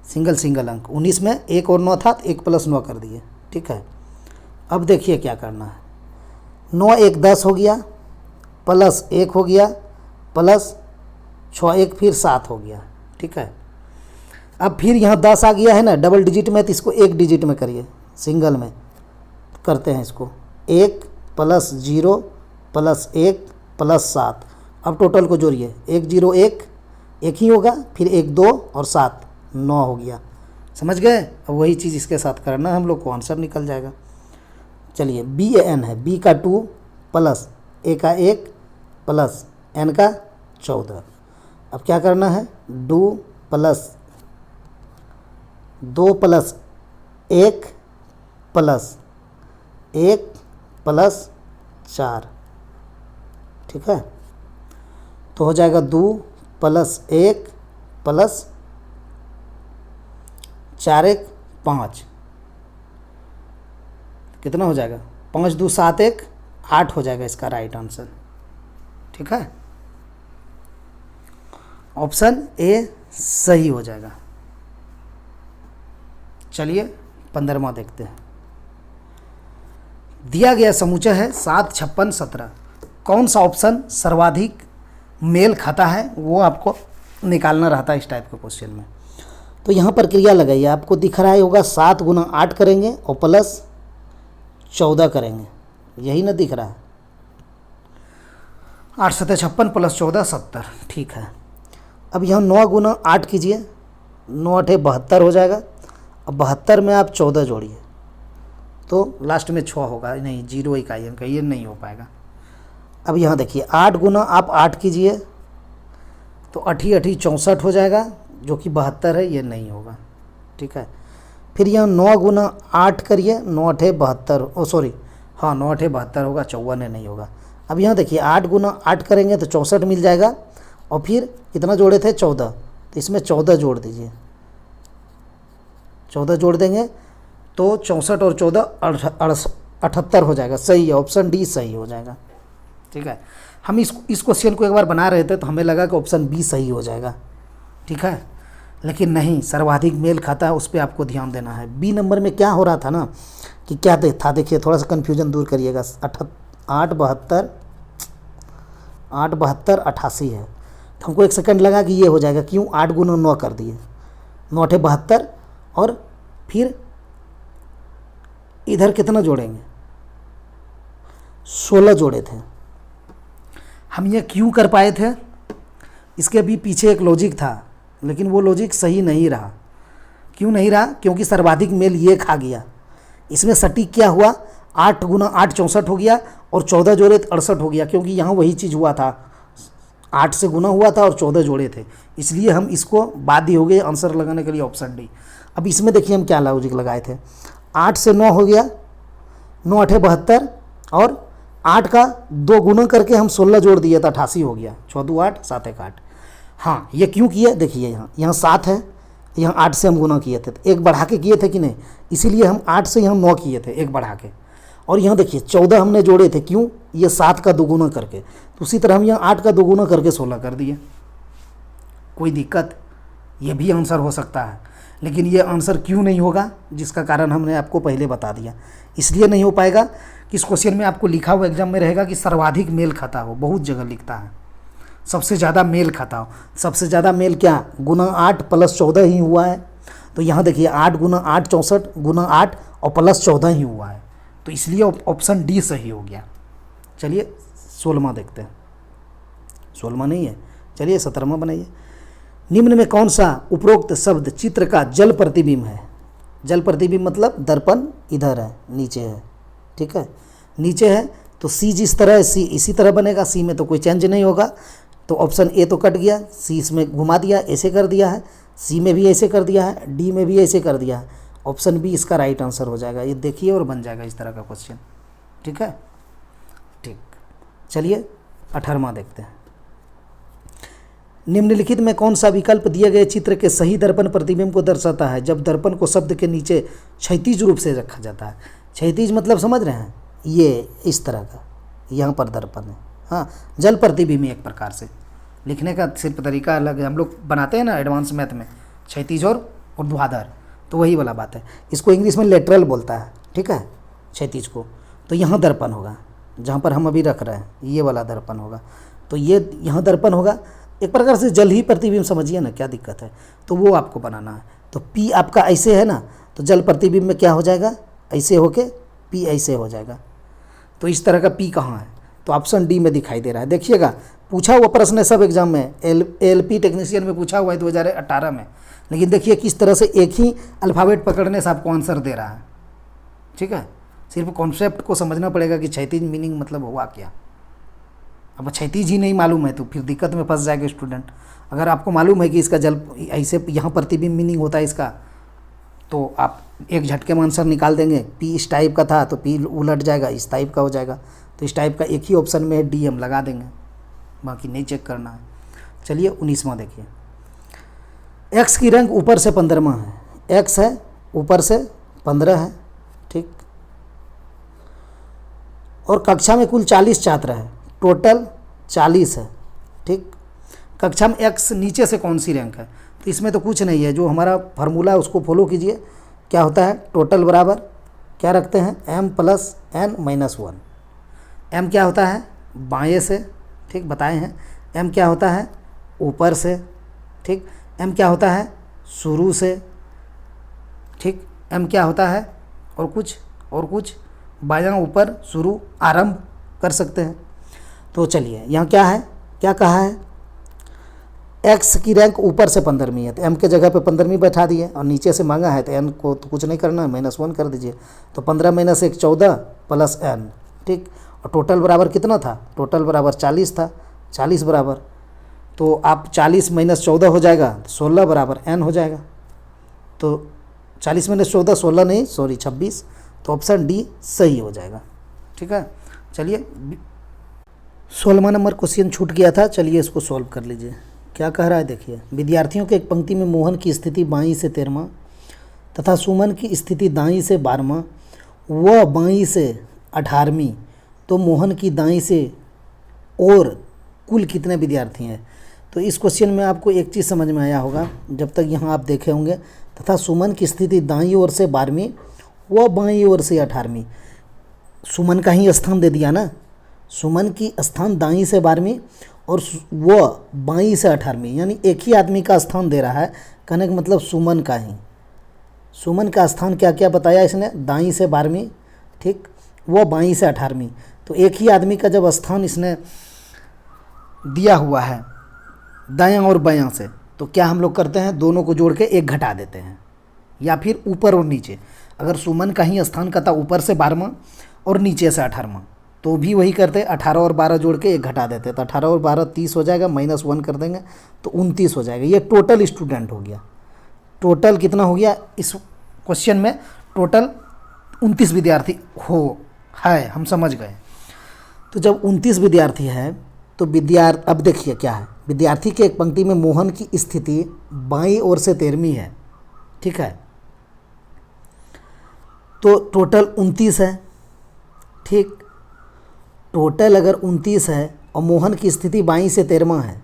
सिंगल सिंगल अंक। 19 में 1 और 9 था तो 1 + 9 कर दिए, ठीक है। अब देखिए क्या करना है, 9 1 10 हो गया, प्लस 1 हो गया, प्लस 6 1 फिर 7 हो गया, ठीक है। अब फिर यहाँ 10 आ गया है ना डबल डिजिट में, तो इसको 1 डिजिट में करिए, सिंगल में करते हैं इसको। 1 + 0 + 1 + 7। अब टोटल को जोड़िए, 1 0 1 1 ही होगा, फिर 1 2 और 7 9 हो गया, समझ गए। अब वही चीज़ इसके साथ करना है हम लोग को, आंसर निकल जाएगा। चलिए BAN है, B का 2 प्लस A का 1 प्लस N का 14। अब क्या करना है, 2 + 1 प्लस 1 प्लस 4, ठीक है। तो हो जाएगा 2 + 1 प्लस 4 1 5, कितना हो जाएगा, 5 2 7 1 8 हो जाएगा इसका राइट आंसर, ठीक है। ऑप्शन ए सही हो जाएगा। चलिए 15वां देखते हैं। दिया गया समूचा है 7 56 17, कौन सा ऑप्शन सर्वाधिक मेल खाता है वो आपको निकालना रहता है इस टाइप के क्वेश्चन में। तो यहाँ पर क्रिया लगाइए, आपको दिख रहा होगा 7 × 8 करेंगे और प्लस 14 करेंगे, यही ना दिख रहा है। 8 7 56 प्लस 14 70, ठीक है। अब यहाँ 9 × 8 कीजिए, 9 8 72 हो जाएगा। अब 72 में आप 14 जोड़िए तो लास्ट में 6 होगा, नहीं 0 इकाई अंक, ये नहीं हो पाएगा। अब यहाँ देखिए 8 × आप 8 कीजिए तो 8 8 64 हो जाएगा, जो कि 72 है, ये नहीं होगा, ठीक है। फिर यहाँ 9 × 8 करिए, 9 8 72, सॉरी हाँ 9 8 72 होगा, 54 नहीं होगा। अब यहाँ देखिए 8 × 8 करेंगे तो 64 मिल जाएगा, और फिर कितना जोड़े थे 14, तो इसमें 14 जोड़ दीजिए, 14 जोड़ देंगे तो 64 और 14 78 हो जाएगा, सही है, ऑप्शन डी सही हो जाएगा, ठीक है। हम इस क्वेश्चन को एक बार बना रहे थे तो हमें लगा कि ऑप्शन बी सही हो जाएगा, ठीक है, लेकिन नहीं, सर्वाधिक मेल खाता है, उस पर आपको ध्यान देना है। बी नंबर में क्या हो रहा था ना कि क्या था, देखिए थोड़ा सा कन्फ्यूजन दूर करिएगा। 8 72 88 है, तो हमको 1 सेकंड लगा कि ये हो जाएगा, क्यों 8 × 9 कर दिए, 9 8 72, और फिर इधर कितना जोड़ेंगे, 16 जोड़े थे। हम ये क्यों कर पाए थे, इसके भी पीछे एक लॉजिक था, लेकिन वो लॉजिक सही नहीं रहा। क्यों नहीं रहा, क्योंकि सर्वाधिक मेल ये खा गया। इसमें सटीक क्या हुआ, 8 × 8 64 हो गया, और 14 जोड़े 68 हो गया, क्योंकि यहाँ वही चीज़ हुआ था, 8 से गुना हुआ था और 14 जोड़े थे, इसलिए हम इसको बाध्य हो गए आंसर लगाने के लिए ऑप्शन डी। अब इसमें देखिए हम क्या लॉजिक लगाए थे, 8 से 9 हो गया, 9 8 72, और 8 का 2 गुना करके हम 16 जोड़ दिए तो 88 हो गया, 6 2 8 7 1 8। हाँ, ये क्यों किया, देखिए यहाँ 7 है, यहाँ 8 से हम गुना किए थे, तो 1 बढ़ा के किए थे कि नहीं, इसीलिए हम 8 से यहाँ 9 किए थे 1 बढ़ा के, और यहाँ देखिए 14 हमने जोड़े थे, क्यों, ये 7 का 2 गुना करके, तो उसी तरह हम यहाँ 8 का 2 गुना करके 16 कर दिए। कोई दिक्कत, ये भी आंसर हो सकता है, लेकिन ये आंसर क्यों नहीं होगा, जिसका कारण हमने आपको पहले बता दिया। इसलिए नहीं हो पाएगा कि इस क्वेश्चन में आपको लिखा हुआ एग्जाम में रहेगा कि सर्वाधिक मेल खाता हो, बहुत जगह लिखता है सबसे ज़्यादा मेल खाता हो। सबसे ज़्यादा मेल क्या, × 8 + 14 ही हुआ है, तो यहाँ देखिए 8 × 8 64 × 8 और प्लस 14 ही हुआ है, तो इसलिए ऑप्शन डी सही हो गया। चलिए 16वां देखते हैं, 16वां नहीं है, चलिए 17वां बनाइए। निम्न में कौन सा उपरोक्त शब्द चित्र का जल प्रतिबिंब है। जल प्रतिबिंब मतलब दर्पण इधर है, नीचे है, ठीक है, नीचे है, तो सी जिस तरह है सी इसी तरह बनेगा, सी में तो कोई चेंज नहीं होगा, तो ऑप्शन ए तो कट गया, सी इसमें घुमा दिया, ऐसे कर दिया है, सी में भी ऐसे कर दिया है, डी में भी ऐसे कर दिया है, ऑप्शन बी इसका राइट आंसर हो जाएगा। ये देखिए और बन जाएगा इस तरह का क्वेश्चन, ठीक है, ठीक। चलिए 18वां देखते हैं। निम्नलिखित में कौन सा विकल्प दिए गए चित्र के सही दर्पण प्रतिबिंब को दर्शाता है जब दर्पण को शब्द के नीचे क्षैतिज रूप से रखा जाता है। क्षैतिज मतलब समझ रहे हैं, ये इस तरह का यहाँ पर दर्पण है, हाँ, जल प्रतिबिंब एक प्रकार से, लिखने का सिर्फ तरीका अलग है, हम लोग बनाते हैं ना एडवांस मैथ में क्षैतिज और ऊर्ध्वाधर, तो वही वाला बात है। इसको इंग्लिश में लेटरल बोलता है, ठीक है, क्षैतिज को। तो यहाँ दर्पण होगा, जहाँ पर हम अभी रख रहे हैं ये वाला दर्पण होगा। तो ये यहाँ दर्पण होगा, एक प्रकार से जल ही प्रतिबिंब समझिए ना, क्या दिक्कत है। तो वो आपको बनाना है। तो P आपका ऐसे है ना, तो जल प्रतिबिंब में क्या हो जाएगा, ऐसे होके P ऐसे हो जाएगा। तो इस तरह का P कहाँ है, तो ऑप्शन डी में दिखाई दे रहा है। देखिएगा पूछा हुआ प्रश्न है सब एग्जाम में, LP टेक्नीशियन में पूछा हुआ है 2018 में, लेकिन देखिए किस तरह से एक ही अल्फ़ाबेट पकड़ने से आपको आंसर दे रहा है, ठीक है। सिर्फ कॉन्सेप्ट को समझना पड़ेगा कि क्षैतिज मीनिंग मतलब हुआ क्या। अब क्षैतिज ही नहीं मालूम है तो फिर दिक्कत में फंस जाएगा स्टूडेंट। अगर आपको मालूम है कि इसका जल ऐसे यहाँ प्रतिबिंब मीनिंग होता है इसका, तो आप एक झटके में आंसर निकाल देंगे। P इस टाइप का था तो P उलट जाएगा, इस टाइप का हो जाएगा। तो इस टाइप का एक ही ऑप्शन में है, D हम लगा देंगे, बाकी नहीं चेक करना है। चलिए 19वां देखिए, x की रैंक ऊपर से 15वां है। x है, ऊपर से 15 है, ठीक। और कक्षा में कुल 40 छात्र हैं, टोटल 40 है, ठीक। कक्षा में x नीचे से कौन सी रैंक है, तो इसमें तो कुछ नहीं है, जो हमारा फार्मूला है उसको फॉलो कीजिए। क्या होता है, टोटल बराबर क्या रखते हैं, m + n - 1। m क्या होता है, बाएं से, ठीक, बताए हैं। m क्या होता है, ऊपर से, ठीक। m क्या होता है, शुरू से, ठीक। m क्या होता है, और कुछ बायां ऊपर शुरू आरंभ कर सकते हैं। तो चलिए यहाँ क्या है, क्या कहा है, x की रैंक ऊपर से 15वीं है, तो m के जगह पे 15वीं बैठा दिए, और नीचे से मांगा है तो n को तो कुछ नहीं करना है, -1 कर दीजिए। तो 15 - 1 14 + n, ठीक। और टोटल बराबर कितना था, टोटल बराबर 40 था, 40 बराबर, तो आप 40 - 14 हो जाएगा, 16 बराबर n हो जाएगा। तो 40 - 14 16 नहीं, सॉरी 26। तो ऑप्शन डी सही हो जाएगा, ठीक है। चलिए 16वां नंबर क्वेश्चन छूट गया था, चलिए इसको सॉल्व कर लीजिए। क्या कह रहा है देखिए, विद्यार्थियों के एक पंक्ति में मोहन की स्थिति बाईं से 13वां तथा सुमन की स्थिति दाईं से 12वां व बाईं से 18वीं, तो मोहन की दाईं से और कुल कितने विद्यार्थी हैं। तो इस क्वेश्चन में आपको एक चीज़ समझ में आया होगा जब तक यहाँ आप देखे होंगे, तथा सुमन की स्थिति दाईं ओर से 12वीं व बाईं ओर से 18वीं। सुमन का ही स्थान दे दिया ना, सुमन की स्थान दाईं से 12वीं और वो बाईं से 18वीं, यानी एक ही आदमी का स्थान दे रहा है। कहने का मतलब सुमन का ही, सुमन का स्थान क्या क्या बताया इसने, दाईं से 12वीं, ठीक, वो बाईं से 18वीं। तो एक ही आदमी का जब स्थान इसने दिया हुआ है दायां और बायां से, तो क्या हम लोग करते हैं, दोनों को जोड़ के एक घटा देते हैं, या फिर ऊपर और नीचे। अगर सुमन का ही स्थान का था ऊपर से 12वां और नीचे से 18वां, तो भी वही करते, 18 और 12 जोड़ के एक घटा देते। तो 18 और 12 30 हो जाएगा, -1 कर देंगे तो 29 हो जाएगा। ये टोटल स्टूडेंट हो गया। टोटल कितना हो गया, इस क्वेश्चन में टोटल 29 विद्यार्थी है, हम समझ गए। तो जब 29 विद्यार्थी है तो अब देखिए क्या है, विद्यार्थी के एक पंक्ति में मोहन की स्थिति बाईं ओर से 13वीं है, ठीक है। तो टोटल 29 है, ठीक। टोटल अगर 29 है और मोहन की स्थिति बाईं से 13वां है,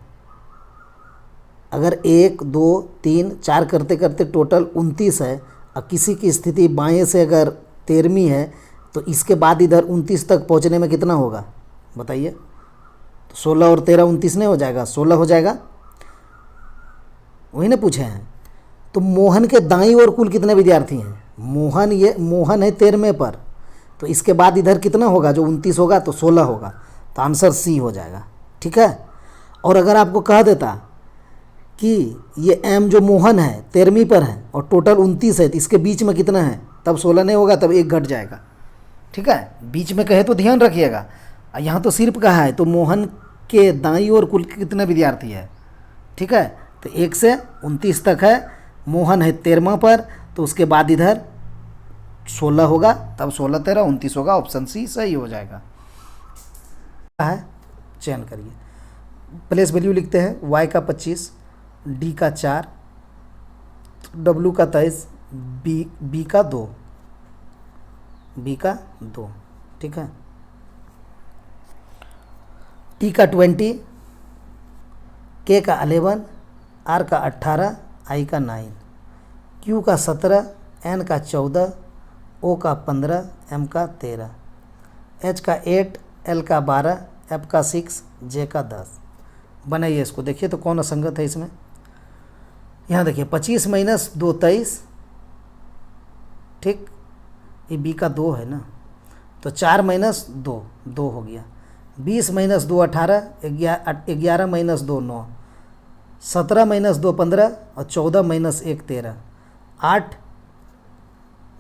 अगर 1 2 3 4 करते करते टोटल 29 है और किसी की स्थिति बाएं से अगर 13वीं है, तो इसके बाद इधर 29 तक पहुंचने में कितना होगा बताइए। तो 16 और 13 29 नहीं हो जाएगा, 16 हो जाएगा, वही ना पूछे हैं। तो मोहन के दाईं ओर कुल कितने विद्यार्थी हैं, मोहन है 13वें पर, तो इसके बाद इधर कितना होगा, जो 29 होगा तो 16 होगा, तो आंसर सी हो जाएगा, ठीक है। और अगर आपको कह देता कि ये m जो मोहन है 13वीं पर है और टोटल 29 है, तो इसके बीच में कितना है, तब 16 नहीं होगा, तब एक घट जाएगा, ठीक है। बीच में कहे तो ध्यान रखिएगा, यहाँ तो सिर्फ कहा है, तो मोहन के दाईं ओर कुल कितने विद्यार्थी है, ठीक है। तो 1 से 29 तक है, मोहन है 13वां पर, तो उसके बाद इधर 16 होगा, तब 16 13 29 होगा, ऑप्शन सी सही हो जाएगा। है चयन करिए, प्लेस वैल्यू लिखते हैं, y का 25, d का 4, w का 23, b का 2, ठीक है। t का 20, k का 11, r का 18, i का 9। क्यू का 17, एन का 14, ओ का 15, एम का 13, एच का 8, एल का 12, एफ का 6, जे का 10। बनाइए इसको, देखिए तो कौन असंगत है इसमें। यहाँ देखिए 25 माइनस 2 23, ठीक, ये बी का 2 है ना, तो 4 माइनस 2 2 हो गया। 20 माइनस 2 18, 11 माइनस 2 9, 17 माइनस 2 15 और 14 माइनस 1 13, 8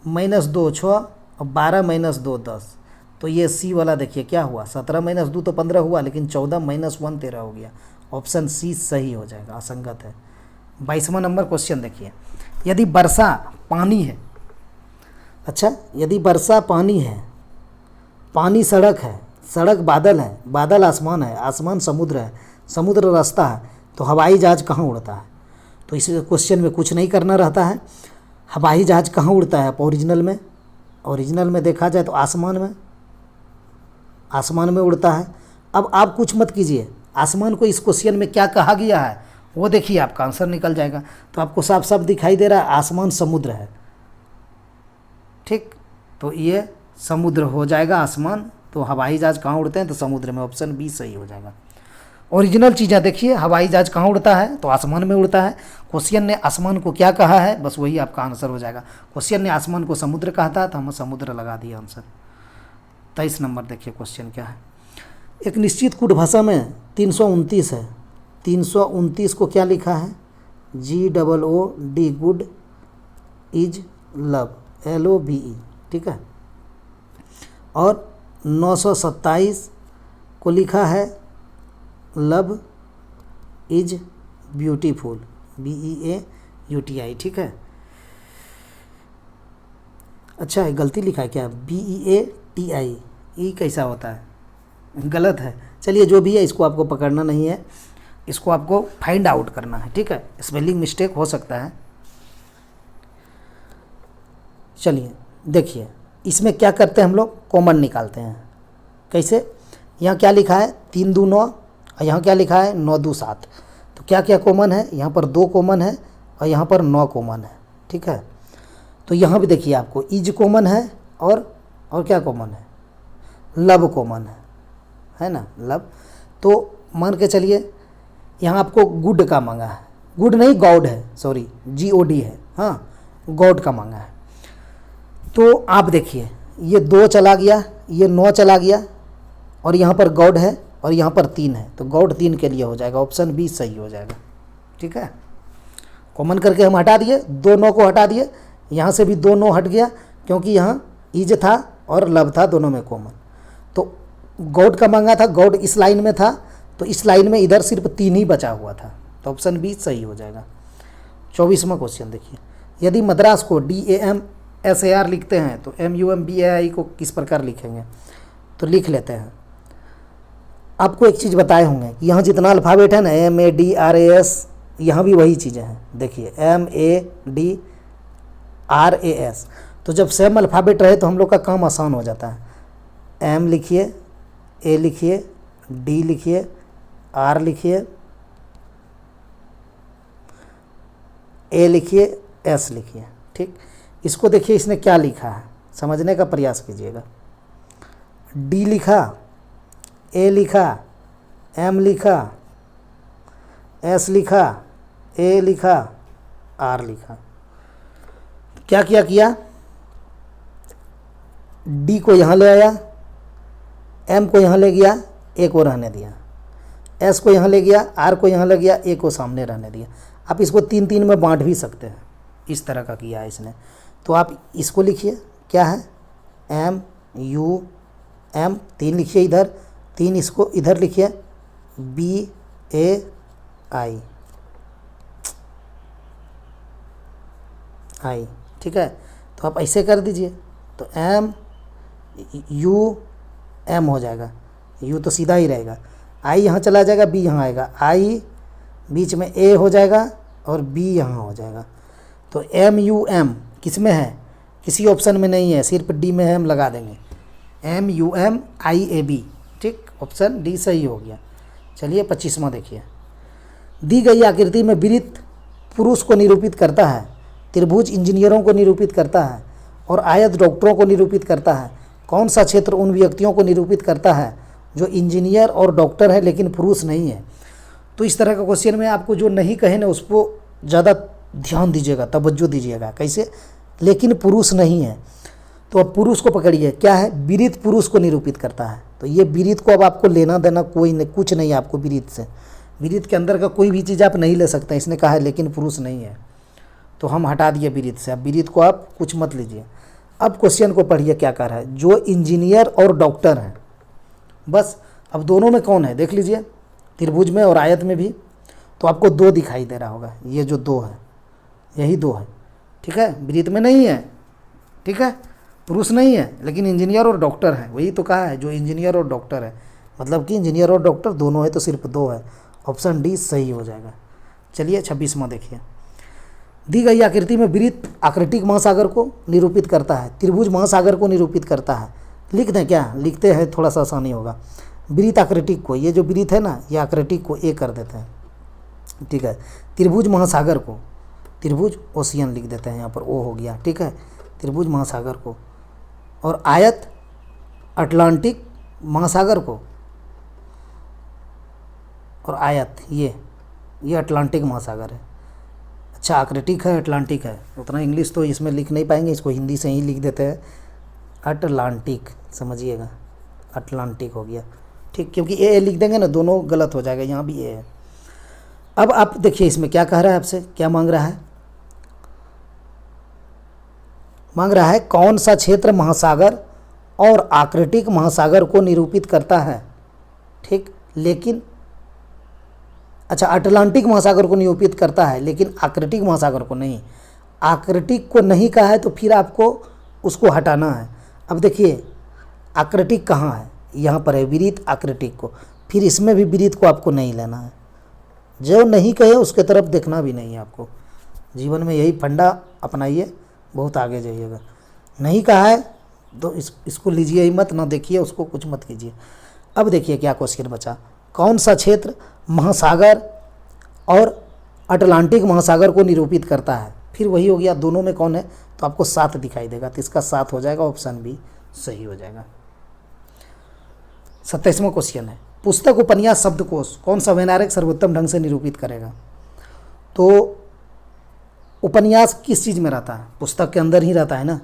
माइनस 2 6 और 12 माइनस 2 10। तो ये सी वाला देखिए क्या हुआ, 17 माइनस 2 तो 15 हुआ, लेकिन 14 माइनस 1 13 हो गया। ऑप्शन सी सही हो जाएगा, असंगत है। 22वां नंबर क्वेश्चन देखिए, यदि वर्षा पानी है, अच्छा यदि वर्षा पानी है, पानी सड़क है, सड़क बादल है, बादल आसमान है, आसमान समुद्र है, समुद्र रास्ता है, तो हवाई जहाज कहाँ उड़ता है? तो इस क्वेश्चन में कुछ नहीं करना रहता है। हवाई जहाज कहाँ उड़ता है ओरिजिनल में? ओरिजिनल में देखा जाए तो आसमान में, आसमान में उड़ता है। अब आप कुछ मत कीजिए, आसमान को इस क्वेश्चन में क्या कहा गया है वो देखिए, आपका आंसर निकल जाएगा। तो आपको साफ साफ दिखाई दे रहा है आसमान समुद्र है, ठीक, तो ये समुद्र हो जाएगा आसमान। तो हवाई जहाज कहाँ उड़ते हैं? तो समुद्र में, ऑप्शन बी सही हो जाएगा। ओरिजिनल चीज़ें देखिए, हवाई जहाज कहाँ उड़ता है? तो आसमान में उड़ता है। क्वेश्चन ने आसमान को क्या कहा है, बस वही आपका आंसर हो जाएगा। क्वेश्चन ने आसमान को समुद्र कहा था, तो हम समुद्र लगा दिया आंसर। 23 नंबर देखिए क्वेश्चन क्या है। एक निश्चित कूट भाषा में 329 है, 329 को क्या लिखा है? GOOD, good is love, LOVE, ठीक है। और 927 को लिखा है लव इज ब्यूटीफुल, BEAUTI, ठीक है। अच्छा है, गलती लिखा है क्या? BEATI, ई कैसा होता है? गलत है। चलिए जो भी है, इसको आपको पकड़ना नहीं है, इसको आपको फाइंड आउट करना है, ठीक है। स्पेलिंग मिस्टेक हो सकता है। चलिए देखिए, इसमें क्या करते हैं हम लोग? कॉमन निकालते हैं। कैसे? यहाँ क्या लिखा है? 3 2 9, और यहाँ क्या लिखा है? 9 2 7। तो क्या क्या कॉमन है? यहाँ पर 2 कॉमन है और यहाँ पर 9 कॉमन है, ठीक है। तो यहाँ भी देखिए आपको इज कॉमन है और क्या कॉमन है? लव कॉमन है ना, लव। तो मान के चलिए यहाँ आपको गुड का मांगा है, गुड नहीं गॉड है, सॉरी GOD है, हाँ गॉड का मांगा है। तो आप देखिए ये 2 चला गया, ये 9 चला गया, और यहाँ पर गॉड है और यहाँ पर 3 है, तो गॉड 3 के लिए हो जाएगा, ऑप्शन बी सही हो जाएगा, ठीक है। कॉमन करके हम हटा दिए, 2 9 को हटा दिए, यहाँ से भी 2 9 हट गया, क्योंकि यहाँ इज था और लव था, दोनों में कॉमन। तो गॉड का मांगा था, गॉड इस लाइन में था, तो इस लाइन में इधर सिर्फ 3 ही बचा हुआ था, तो ऑप्शन बी सही हो जाएगा। 24वां क्वेश्चन देखिए, यदि मद्रास को DAMSAR लिखते हैं तो MUMBAI को किस प्रकार लिखेंगे? तो लिख लेते हैं। आपको एक चीज़ बताए होंगे कि यहाँ जितना अल्फ़ाबेट है ना, MADRAS, यहाँ भी वही चीज़ें हैं। देखिए MADRAS, तो जब सेम अल्फ़ाबेट रहे तो हम लोग का काम आसान हो जाता है। M लिखिए, A लिखिए, D लिखिए, R लिखिए, A लिखिए, S लिखिए, ठीक। इसको देखिए इसने क्या लिखा है, समझने का प्रयास कीजिएगा। D लिखा, A लिखा, M लिखा, S लिखा, A लिखा, R लिखा। क्या किया किया? D को यहाँ ले आया, M को यहाँ ले गया, A को रहने दिया, S को यहाँ ले गया, R को यहाँ ले गया, A को सामने रहने दिया। आप इसको 3 3 में बांट भी सकते हैं, इस तरह का किया है इसने। तो आप इसको लिखिए, क्या है? MUM, 3 लिखिए इधर, 3 इसको इधर लिखिए, BAI, ठीक है। तो आप ऐसे कर दीजिए, तो MUM हो जाएगा, U तो सीधा ही रहेगा, I यहाँ चला जाएगा, B यहाँ आएगा, I बीच में A हो जाएगा और B यहाँ हो जाएगा। तो MUM किस में है? किसी ऑप्शन में नहीं है, सिर्फ D में है, हम लगा देंगे MUMIAB, ठीक, ऑप्शन D सही हो गया। चलिए 25वां देखिए, दी गई आकृति में वृत्त पुरुष को निरूपित करता है, त्रिभुज इंजीनियरों को निरूपित करता है और आयत डॉक्टरों को निरूपित करता है। कौन सा क्षेत्र उन व्यक्तियों को निरूपित करता है जो इंजीनियर और डॉक्टर है लेकिन पुरुष नहीं है। तो इस तरह का क्वेश्चन में आपको जो नहीं कहे ना उसको ज़्यादा ध्यान दीजिएगा, तवज्जो दीजिएगा। कैसे? लेकिन पुरुष नहीं है। तो अब पुरुष को पकड़िए, क्या है? विरित पुरुष को निरूपित करता है। तो ये विरित को अब आपको लेना देना कोई नहीं, कुछ नहीं है आपको विरित से। विरित के अंदर का कोई भी चीज़ आप नहीं ले सकते। इसने कहा है लेकिन पुरुष नहीं है, तो हम हटा दिए विरित से। अब विरित को आप कुछ मत लीजिए। अब क्वेश्चन को पढ़िए क्या कह रहा है। जो इंजीनियर और डॉक्टर हैं, बस अब दोनों में कौन है देख लीजिए, त्रिभुज में और आयत में भी। तो आपको दो दिखाई दे रहा होगा, ये जो दो है यही दो है, ठीक है। विरित में नहीं है, ठीक है, पुरुष नहीं है, लेकिन इंजीनियर और डॉक्टर है। वही तो कहा है जो इंजीनियर और डॉक्टर है, मतलब कि इंजीनियर और डॉक्टर दोनों है, तो सिर्फ दो है। ऑप्शन डी सही हो जाएगा। चलिए 26वां देखिए। दी गई आकृति में वृत्त आकृतिक महासागर को निरूपित करता है, त्रिभुज महासागर को निरूपित करता है। लिख दें क्या? लिखते हैं, थोड़ा सा आसानी होगा। वृत्त आकृतिक को, ये जो वृत्त है ना, ये आकृतिक को ए कर देते हैं, ठीक है। त्रिभुज महासागर को, त्रिभुज ओशियन लिख देते हैं, यहाँ पर ओ हो गया, ठीक है। त्रिभुज महासागर को, और आयत अटलांटिक महासागर को, और आयत ये अटलांटिक महासागर है। अच्छा, आकृतिक है, अटलांटिक है, उतना इंग्लिश तो इसमें लिख नहीं पाएंगे, इसको हिंदी से ही लिख देते हैं, अटलांटिक, समझिएगा, अटलांटिक हो गया, ठीक। क्योंकि ए लिख देंगे ना, दोनों गलत हो जाएगा, यहाँ भी ए है। अब आप देखिए इसमें क्या कह रहा है, आपसे क्या मांग रहा है? मांग रहा है कौन सा क्षेत्र महासागर और आकृतिक महासागर को निरूपित करता है, ठीक। लेकिन अच्छा, अटलांटिक महासागर को निरूपित करता है लेकिन आकृतिक महासागर को नहीं। आकृतिक को नहीं कहा है तो फिर आपको उसको हटाना है। अब देखिए आकृतिक कहाँ है, यहाँ पर है विरित आकृतिक को, फिर इसमें भी विरित को आपको नहीं लेना है। जो नहीं कहे उसके तरफ देखना भी नहीं है आपको। जीवन में यही फंडा अपनाइए, बहुत आगे जाइएगा। नहीं कहा है तो इसको लीजिए ही मत, ना देखिए उसको, कुछ मत कीजिए। अब देखिए क्या क्वेश्चन बचा। कौन सा क्षेत्र महासागर और अटलांटिक महासागर को निरूपित करता है? फिर वही हो गया, दोनों में कौन है? तो आपको 7 दिखाई देगा, तो इसका 7 हो जाएगा, ऑप्शन बी सही हो जाएगा। 27वां क्वेश्चन है, पुस्तक उपन्यास शब्दकोश कौन सा वैनारिक सर्वोत्तम ढंग से निरूपित करेगा? तो उपन्यास किस चीज़ में रहता है? पुस्तक के अंदर ही रहता है ना।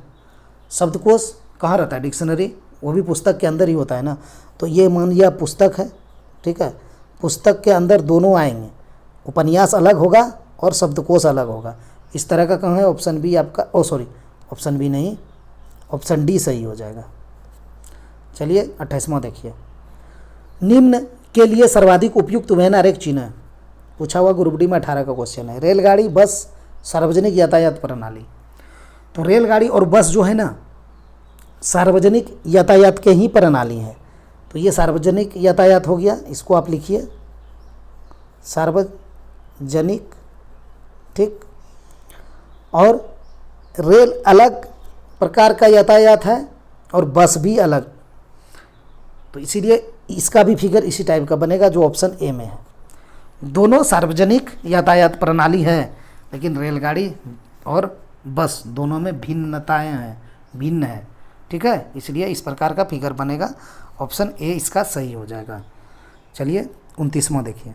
शब्दकोश कहाँ रहता है? डिक्शनरी, वो भी पुस्तक के अंदर ही होता है ना। तो ये मान लिया पुस्तक है, ठीक है। पुस्तक के अंदर दोनों आएंगे, उपन्यास अलग होगा और शब्दकोश अलग होगा। इस तरह का कहाँ है? ऑप्शन बी आपका, ऑप्शन बी नहीं, ऑप्शन डी सही हो जाएगा। चलिए 28वां देखिए। निम्न के लिए सर्वाधिक उपयुक्त वैन आरेख चिन्ह पूछा हुआ, ग्रुप डी में 18 का क्वेश्चन है। रेलगाड़ी, बस, सार्वजनिक यातायात प्रणाली। तो रेलगाड़ी और बस जो है ना, सार्वजनिक यातायात के ही प्रणाली है। तो ये सार्वजनिक यातायात हो गया, इसको आप लिखिए सार्वजनिक, ठीक। और रेल अलग प्रकार का यातायात है और बस भी अलग, तो इसीलिए इसका भी फिगर इसी टाइप का बनेगा जो ऑप्शन ए में है। दोनों सार्वजनिक यातायात प्रणाली है, लेकिन रेलगाड़ी और बस दोनों में भिन्नताएं हैं, भिन्न है, ठीक है। इसलिए इस प्रकार का फिगर बनेगा, ऑप्शन ए इसका सही हो जाएगा। चलिए 29वां देखिए।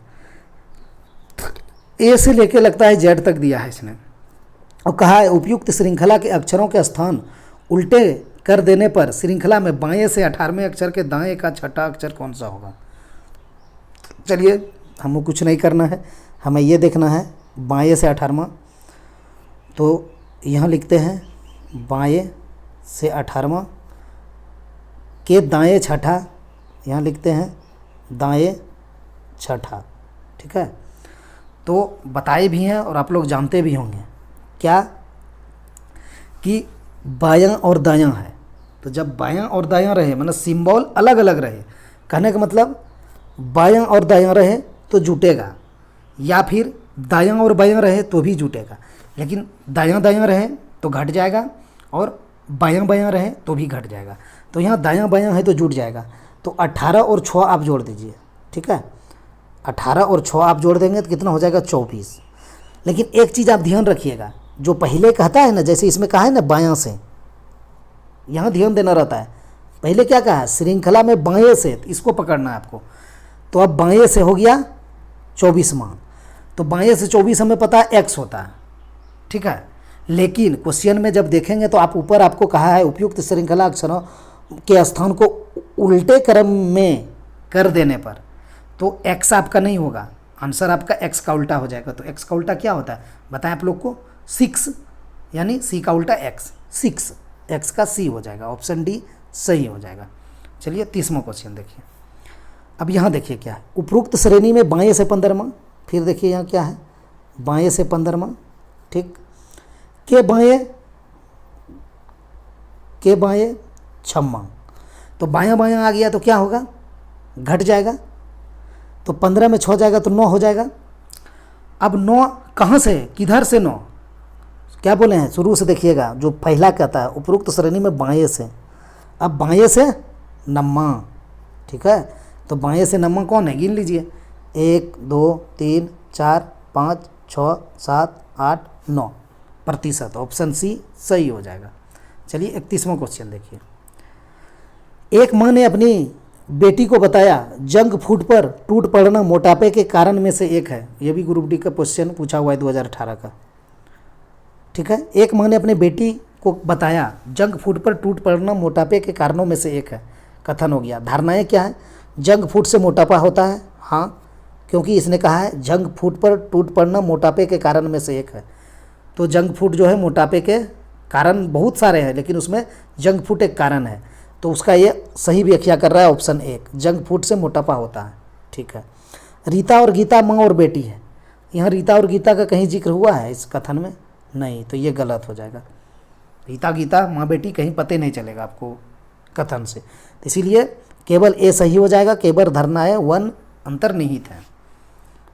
ए से लेके लगता है जेड तक दिया है इसने, और कहा है उपयुक्त श्रृंखला के अक्षरों के स्थान उल्टे कर देने पर श्रृंखला में बाएं से 18वें अक्षर के दाएं का छठा अक्षर कौन सा होगा? चलिए हमें कुछ नहीं करना है, हमें ये देखना है बाएं से 18वां। तो यहाँ लिखते हैं बाएं से 18वां के दाएं छठा, यहाँ लिखते हैं दाएं छठा, ठीक है। तो बताए भी हैं और आप लोग जानते भी होंगे क्या कि बायां और दायां है। तो जब बायां और दायां रहे, मतलब सिंबल अलग अलग रहे, कहने का मतलब बायां और दायां रहे तो जुटेगा, या फिर दायां और बायां रहे तो भी जुटेगा। लेकिन दायां दायां रहे तो घट जाएगा और बायां बायां रहे तो भी घट जाएगा। तो यहाँ दायां बायां है तो जुट जाएगा। तो 18 और 6 आप जोड़ दीजिए, ठीक है। 18 और 6 आप जोड़ देंगे तो कितना हो जाएगा? 24। लेकिन एक चीज़ आप ध्यान रखिएगा, जो पहले कहता है ना, जैसे इसमें कहा है ना बायां से, यहाँ ध्यान देना रहता है। पहले क्या कहा है, श्रृंखला में बाएं से, इसको पकड़ना है आपको। तो अब बाएं से हो गया 24वां, तो बाएं से 24 हमें पता है x होता है, ठीक है। लेकिन क्वेश्चन में जब देखेंगे तो आप ऊपर आपको कहा है उपयुक्त श्रृंखला अक्षरों के स्थान को उल्टे क्रम में कर देने पर तो x आपका नहीं होगा, आंसर आपका x का उल्टा हो जाएगा। तो x का उल्टा क्या होता है बताएं आप लोग को, 6, यानी c का उल्टा x, 6, x का c हो जाएगा। ऑप्शन डी सही हो जाएगा। चलिए 30वां क्वेश्चन देखिए। अब यहाँ देखिए क्या है, उपरोक्त श्रेणी में बाएं से 15वां, फिर देखिए यहाँ क्या है, बाएं से 15वां, ठीक, के बाएं 6वां। तो बायां बायां आ गया तो क्या होगा, घट जाएगा, तो 15 में 6 जाएगा तो 9 हो जाएगा। अब 9 कहाँ से, किधर से 9, क्या बोले हैं, शुरू से देखिएगा, जो पहला कहता है उपरोक्त श्रेणी में बाएं से, अब बाएं से 9वां, ठीक है। तो बाएं से 9वां कौन है, गिन लीजिए, 1 2 3 4 5 6 7 8 9%। ऑप्शन सी सही हो जाएगा। चलिए 31वां क्वेश्चन देखिए। एक माँ ने अपनी बेटी को बताया जंक फूड पर टूट पड़ना मोटापे के कारण में से एक है। यह भी ग्रुप डी का क्वेश्चन पूछा हुआ है 2018 का, ठीक है। एक माँ ने अपनी बेटी को बताया जंक फूड पर टूट पड़ना मोटापे के कारणों में से एक है। कथन हो गया। धारणाएं क्या है, जंक फूड से मोटापा होता है, हाँ, क्योंकि इसने कहा है जंक फूड पर टूट पड़ना मोटापे के कारण में से एक है। तो जंक फूड जो है मोटापे के कारण बहुत सारे हैं, लेकिन उसमें जंक फूड एक कारण है, तो उसका ये सही व्याख्या कर रहा है ऑप्शन 1, जंक फूड से मोटापा होता है, ठीक है। रीता और गीता माँ और बेटी है। यहाँ रीता और गीता का कहीं जिक्र हुआ है इस कथन में, नहीं, तो ये गलत हो जाएगा। रीता गीता माँ बेटी कहीं पते नहीं चलेगा आपको कथन से, तो इसीलिए केवल ए सही हो जाएगा, केवल धारणाएं 1 अंतर्निहित है।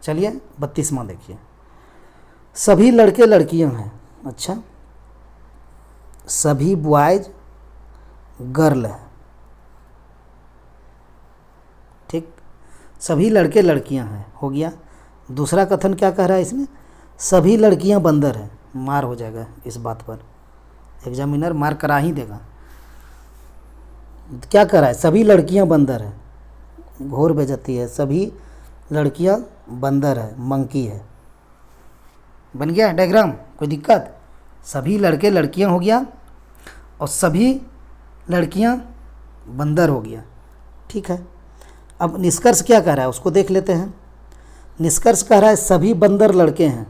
चलिए 32वां देखिए। सभी लड़के लड़कियां हैं, अच्छा, सभी बॉयज गर्ल है, ठीक, सभी लड़के लड़कियां हैं, हो गया। दूसरा कथन क्या कह रहा है इसमें, सभी लड़कियां बंदर हैं, मार हो जाएगा इस बात पर, एग्जामिनर मार करा ही देगा। क्या कर रहा है, सभी लड़कियां बंदर है, घोर बेइज्जती है, सभी लड़कियां बंदर है, मंकी है। बन गया डायग्राम, कोई दिक्कत, सभी लड़के लड़कियां हो गया और सभी लड़कियां बंदर हो गया, ठीक है। अब निष्कर्ष क्या कह रहा है उसको देख लेते हैं। निष्कर्ष कह रहा है सभी बंदर लड़के हैं,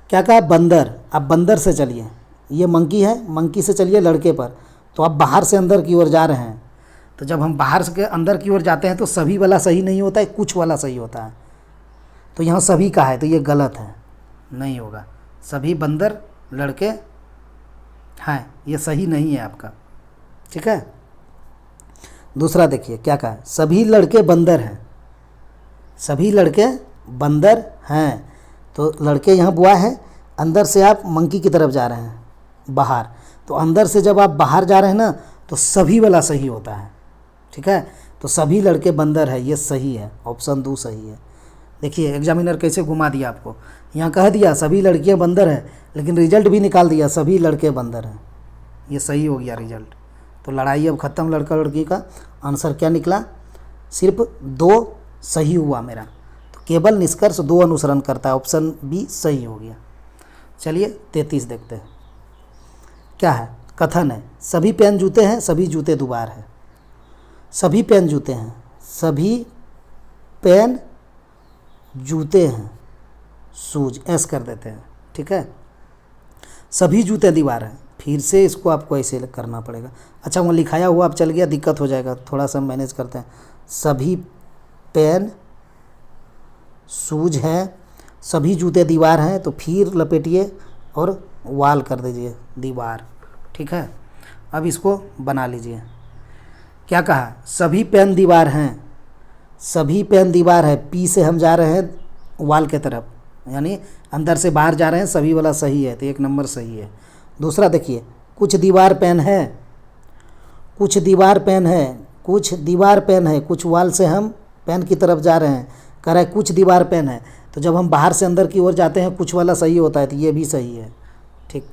क्या कहा, बंदर। अब बंदर से चलिए, ये मंकी है, मंकी से चलिए लड़के पर, तो आप बाहर से अंदर की ओर जा रहे हैं, तो जब हम बाहर से अंदर की ओर जाते हैं तो सभी वाला सही नहीं होता है, कुछ वाला सही होता है। तो यहाँ सभी का है, तो ये गलत है, नहीं होगा। सभी बंदर लड़के हैं, ये सही नहीं है आपका, ठीक है। दूसरा देखिए क्या कहा, सभी लड़के बंदर हैं, सभी लड़के बंदर हैं, तो लड़के यहाँ बुआ है, अंदर से आप मंकी की तरफ जा रहे हैं बाहर, तो अंदर से जब आप बाहर जा रहे हैं ना तो सभी वाला सही होता है, ठीक है। तो सभी लड़के बंदर है, ये सही है, ऑप्शन 2 सही है। देखिए एग्जामिनर कैसे घुमा दिया आपको, यहाँ कह दिया सभी लड़कियाँ बंदर हैं, लेकिन रिजल्ट भी निकाल दिया सभी लड़के बंदर हैं, ये सही हो गया रिजल्ट। तो लड़ाई अब ख़त्म, लड़का लड़की का। आंसर क्या निकला, सिर्फ 2 सही हुआ मेरा, तो केवल निष्कर्ष 2 अनुसरण करता है, ऑप्शन बी सही हो गया। चलिए 33 देखते हैं क्या है। कथन है सभी पेन जूते हैं, सभी जूते दुबार है, सभी पेन जूते हैं, सभी पेन जूते हैं, शूज एस कर देते हैं, ठीक है। सभी जूते दीवार हैं, फिर से इसको आपको ऐसे करना पड़ेगा। अच्छा वहाँ लिखाया हुआ अब चल गया, दिक्कत हो जाएगा, थोड़ा सा मैनेज करते हैं। सभी पेन शूज हैं, सभी जूते दीवार हैं, तो फिर लपेटिए और वाल कर दीजिए दीवार, ठीक है। अब इसको बना लीजिए। क्या कहा, सभी पेन दीवार हैं, सभी पेन दीवार है, पी से हम जा रहे हैं वाल के तरफ, यानी अंदर से बाहर जा रहे हैं, सभी वाला सही है, तो 1 नंबर सही है। दूसरा देखिए, कुछ दीवार पेन है, कुछ दीवार पेन है, कुछ दीवार पेन है, कुछ वाल से हम पेन की तरफ जा रहे हैं, कह रहा है कुछ दीवार पेन है, तो जब हम बाहर से अंदर की ओर जाते हैं कुछ वाला सही होता है, तो ये भी सही है। ठीक।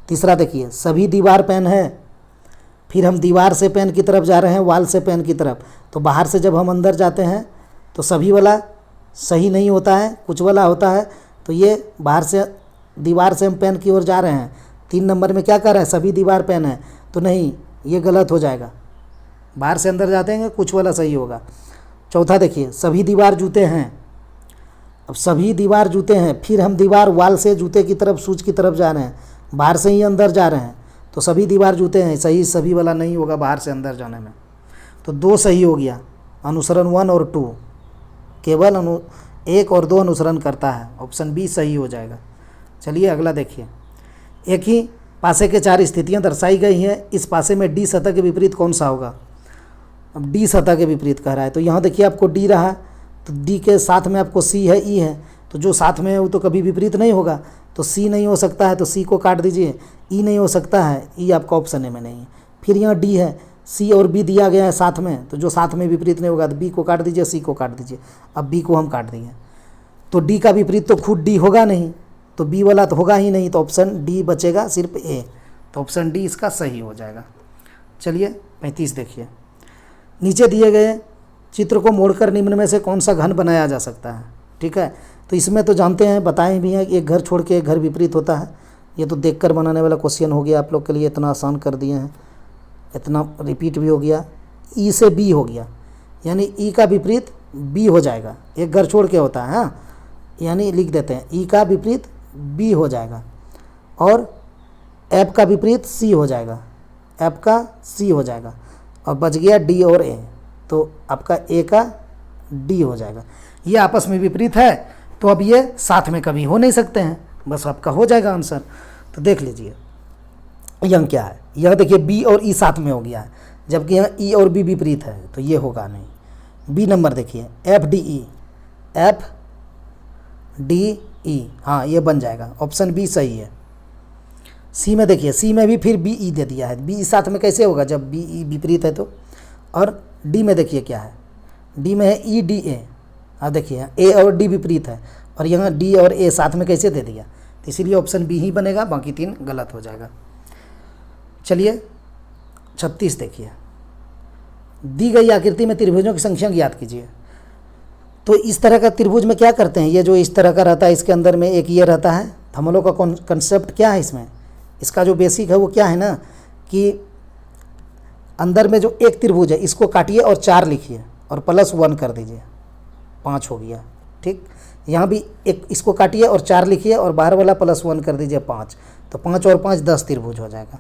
तीसरा देखिए, सभी दीवार पेन है, फिर हम दीवार से पेन की तरफ जा रहे हैं, वाल से पेन की तरफ। तो बाहर से जब हम अंदर जाते हैं तो सभी वाला सही नहीं होता है, कुछ वाला होता है। तो ये बाहर से दीवार से हम पेन की ओर जा रहे हैं, 3 नंबर में क्या कर रहे हैं, सभी दीवार पेन है, तो नहीं, ये गलत हो जाएगा। बाहर से अंदर जाते हैं कुछ वाला सही होगा। चौथा देखिए, सभी दीवार जूते हैं। अब सभी दीवार जूते हैं, फिर हम दीवार वाल से जूते की तरफ, सूज की तरफ जा रहे हैं, बाहर से ही अंदर जा रहे हैं, तो सभी दीवार जूते हैं, सही सभी वाला नहीं होगा बाहर से अंदर जाने में। तो 2 सही हो गया, अनुसरण 1 और 2, केवल 1 और 2 अनुसरण करता है, ऑप्शन बी सही हो जाएगा। चलिए अगला देखिए, एक ही पासे के 4 स्थितियां दर्शाई गई हैं, इस पासे में डी सतह के विपरीत कौन सा होगा। अब डी सतह के विपरीत कह रहा है, तो यहाँ देखिए आपको डी रहा, तो डी के साथ में आपको सी है, ई है, तो जो साथ में है वो तो कभी विपरीत नहीं होगा, तो सी नहीं हो सकता है, तो सी को काट दीजिए। ई नहीं हो सकता है, ई आपका ऑप्शन ए में नहीं है। फिर यहाँ डी है, सी और बी दिया गया है साथ में, तो जो साथ में विपरीत नहीं होगा, तो बी को काट दीजिए, सी को काट दीजिए। अब बी को हम काट दिए, तो डी का विपरीत तो खुद डी होगा नहीं, तो बी वाला तो होगा ही नहीं, तो ऑप्शन डी बचेगा, सिर्फ ए, तो ऑप्शन डी इसका सही हो जाएगा। चलिए 35 देखिए, नीचे दिए गए चित्र को मोड़कर निम्न में से कौन सा घन बनाया जा सकता है। ठीक है, तो इसमें तो जानते हैं, बताएं भी हैं, एक घर छोड़ के एक घर विपरीत होता है। ये तो देखकर बनाने वाला क्वेश्चन हो गया आप लोग के लिए, इतना आसान कर दिए हैं, इतना रिपीट भी हो गया। ई से बी हो गया, यानी ई का विपरीत बी हो जाएगा, एक घर छोड़ के होता है, हाँ, यानी लिख देते हैं ई का विपरीत बी हो जाएगा, और एफ का विपरीत सी हो जाएगा, एफ का सी हो जाएगा, और बच गया डी और ए, तो आपका ए का डी हो जाएगा। ये आपस में विपरीत है, तो अब ये साथ में कभी हो नहीं सकते हैं, बस आपका हो जाएगा आंसर। तो देख लीजिए यह क्या है, यह देखिए बी और ई साथ में हो गया है, जबकि यहाँ ई और बी विपरीत है, तो ये होगा नहीं। बी नंबर देखिए, F D E, F D E, हाँ ये बन जाएगा, ऑप्शन बी सही है। सी में देखिए, सी में भी फिर बी ई दे दिया है, बी ई साथ में कैसे होगा जब बी ई विपरीत है तो। और डी में देखिए क्या है, डी में है ई डी ए, हाँ देखिए ए और डी विपरीत है, और यहाँ डी और ए साथ में कैसे दे दिया, तो इसीलिए ऑप्शन बी ही बनेगा, बाकी 3 गलत हो जाएगा। चलिए 36 देखिए, दी गई आकृति में त्रिभुजों की संख्या ज्ञात कीजिए। तो इस तरह का त्रिभुज में क्या करते हैं, ये जो इस तरह का रहता है, इसके अंदर में एक ये रहता है, हम लोग का कंसेप्ट क्या है इसमें, इसका जो बेसिक है वो क्या है ना, कि अंदर में जो एक त्रिभुज है इसको काटिए और 4 लिखिए और +1 कर दीजिए, 5 हो गया। ठीक, यहाँ भी एक इसको काटिए और 4 लिखिए और बाहर वाला +1 कर दीजिए, 5, तो 5 और 5 10 त्रिभुज हो जाएगा।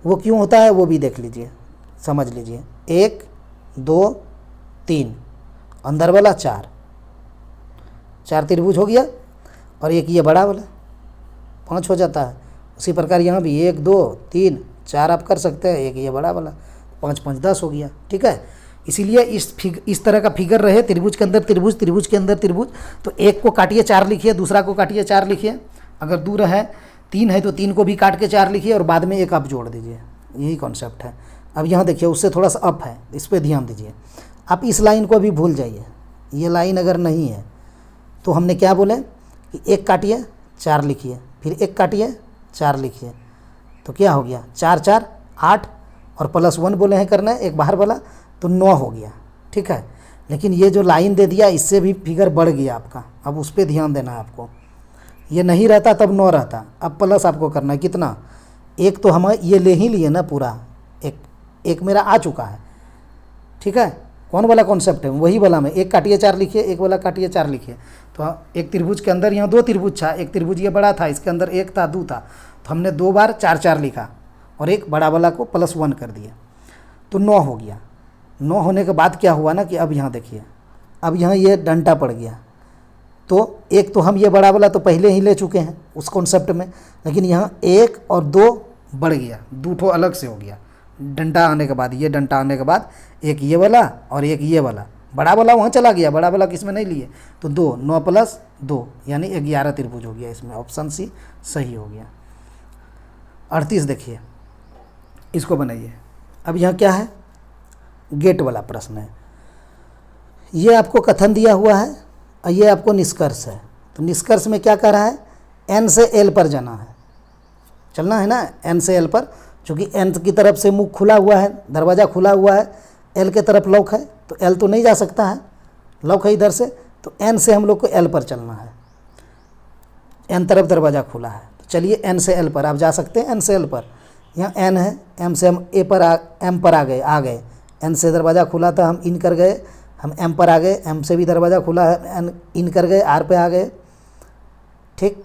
वो क्यों होता है वो भी देख लीजिए, समझ लीजिए। 1 2 3, अंदर वाला 4 त्रिभुज हो गया, और एक ये बड़ा वाला 5 हो जाता है। उसी प्रकार यहाँ भी 1 2 3 4 आप कर सकते हैं, एक ये बड़ा वाला, 5 5 10 हो गया। ठीक है, इसीलिए इस तरह का फिगर रहे, त्रिभुज के अंदर त्रिभुज, त्रिभुज के अंदर त्रिभुज, तो एक को काटिए 4 लिखिए, दूसरा को काटिए 4 लिखिए, अगर दूर है 3 है तो 3 को भी काट के 4 लिखिए और बाद में एक आप जोड़ दीजिए, यही कॉन्सेप्ट है। अब यहाँ देखिए उससे थोड़ा सा अप है, इस पर ध्यान दीजिए। आप इस लाइन को भी भूल जाइए, ये लाइन अगर नहीं है तो हमने क्या बोले कि एक काटिए 4 लिखिए, फिर एक काटिए 4 लिखिए, तो क्या हो गया 4 4 8, और +1 बोले हैं करना है एक बाहर वाला, तो 9 हो गया। ठीक है, लेकिन ये जो लाइन दे दिया इससे भी फिगर बढ़ गया आपका, अब उस पर ध्यान देना है आपको। ये नहीं रहता तब 9 रहता, अब प्लस आपको करना है कितना, एक तो हम ये ले ही लिए ना पूरा, एक मेरा आ चुका है। ठीक है, कौन वाला कॉन्सेप्ट है, वही वाला में एक काटिए 4 लिखिए, एक वाला काटिए 4 लिखिए। तो एक त्रिभुज के अंदर यहाँ 2 त्रिभुज था, एक त्रिभुज ये बड़ा था, इसके अंदर 1 था 2 था, तो हमने 2 बार 4 4 लिखा और एक बड़ा वाला को +1 कर दिया, तो 9 हो गया। 9 होने के बाद क्या हुआ ना कि अब यहाँ देखिए, अब यहाँ ये डंटा पड़ गया, तो एक तो हम ये बड़ा वाला तो पहले ही ले चुके हैं उस कॉन्सेप्ट में, लेकिन यहाँ 1 और 2 बढ़ गया, 2 ठो अलग से हो गया डंटा आने के बाद, ये डंटा आने के बाद एक ये वाला और एक ये वाला, बड़ा वाला वहाँ चला गया, बड़ा वाला किस में नहीं लिए, तो 2 9 + 2 यानी 11 त्रिभुज हो गया इसमें, ऑप्शन सी सही हो गया। 38 देखिए, इसको बनाइए। अब यहाँ क्या है, गेट वाला प्रश्न है, ये आपको कथन दिया हुआ है और ये आपको निष्कर्ष है। तो निष्कर्ष में क्या कह रहा है, एन से एल पर जाना है, चलना है ना एन से एल पर, क्योंकि एन की तरफ से मुख खुला हुआ है, दरवाज़ा खुला हुआ है, एल के तरफ लॉक है, तो एल तो नहीं जा सकता है, लॉक है इधर से, तो एन से हम लोग को एल पर चलना है, एन तरफ दरवाज़ा खुला है। तो चलिए एन से एल पर आप जा सकते हैं, एन से एल पर, यहाँ एन है, एम से हम एम पर आ गए, एन से दरवाज़ा खुला था, हम इन कर गए, हम एम पर आ गए, एम से भी दरवाज़ा खुला है, एन इन कर गए, आर पे आ गए, ठीक,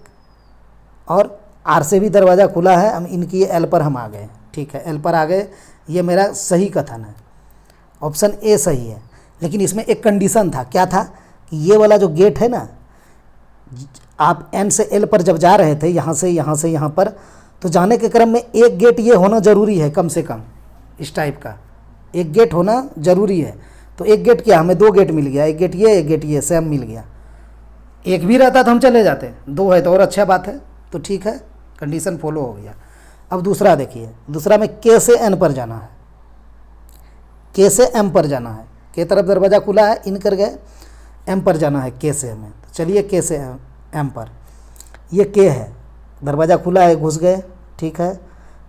और आर से भी दरवाज़ा खुला है, हम इन किए, एल पर हम आ गए, ठीक है, एल पर आ गए। ये मेरा सही कथन है, ऑप्शन ए सही है। लेकिन इसमें एक कंडीशन था, क्या था कि ये वाला जो गेट है ना, आप एन से एल पर जब जा रहे थे, यहाँ से यहाँ पर, तो जाने के क्रम में एक गेट ये होना ज़रूरी है, कम से कम इस टाइप का एक गेट होना ज़रूरी है। तो एक गेट क्या, हमें दो गेट मिल गया, एक गेट ये सेम मिल गया। एक भी रहता तो हम चले जाते, दो है तो और अच्छा बात है, तो ठीक है, कंडीशन फॉलो हो गया। अब दूसरा देखिए, दूसरा में के से एन पर जाना है, के से एम पर जाना है, के तरफ दरवाज़ा खुला है, इन कर गए, एम पर जाना है के से हमें। तो चलिए के से एम पर, ये के है, दरवाज़ा खुला है, घुस गए, ठीक है,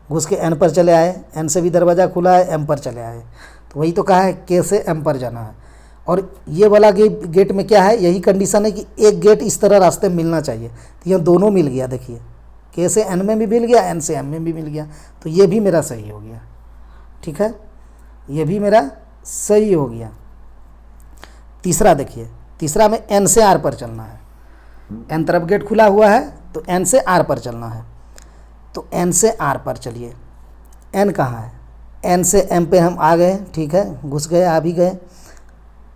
घुस के एन पर चले आए, एन से भी दरवाज़ा खुला है, एम पर चले आए, तो वही तो कहा है के से एम पर जाना है। और ये वाला गेट में क्या है, यही कंडीशन है कि एक गेट इस तरह रास्ते में मिलना चाहिए, तो यहाँ दोनों मिल गया, देखिए के से एन में भी मिल गया, एन से एम में भी मिल गया, तो ये भी मेरा सही हो गया, ठीक है, ये भी मेरा सही हो गया। तीसरा देखिए, तीसरा में एन से आर पर चलना है, एन तरफ गेट खुला हुआ है, तो एन से आर पर चलना है, तो एन से आर पर चलिए, एन कहाँ है, एन से एम पे हम आ गए, ठीक है, घुस गए, आ भी गए,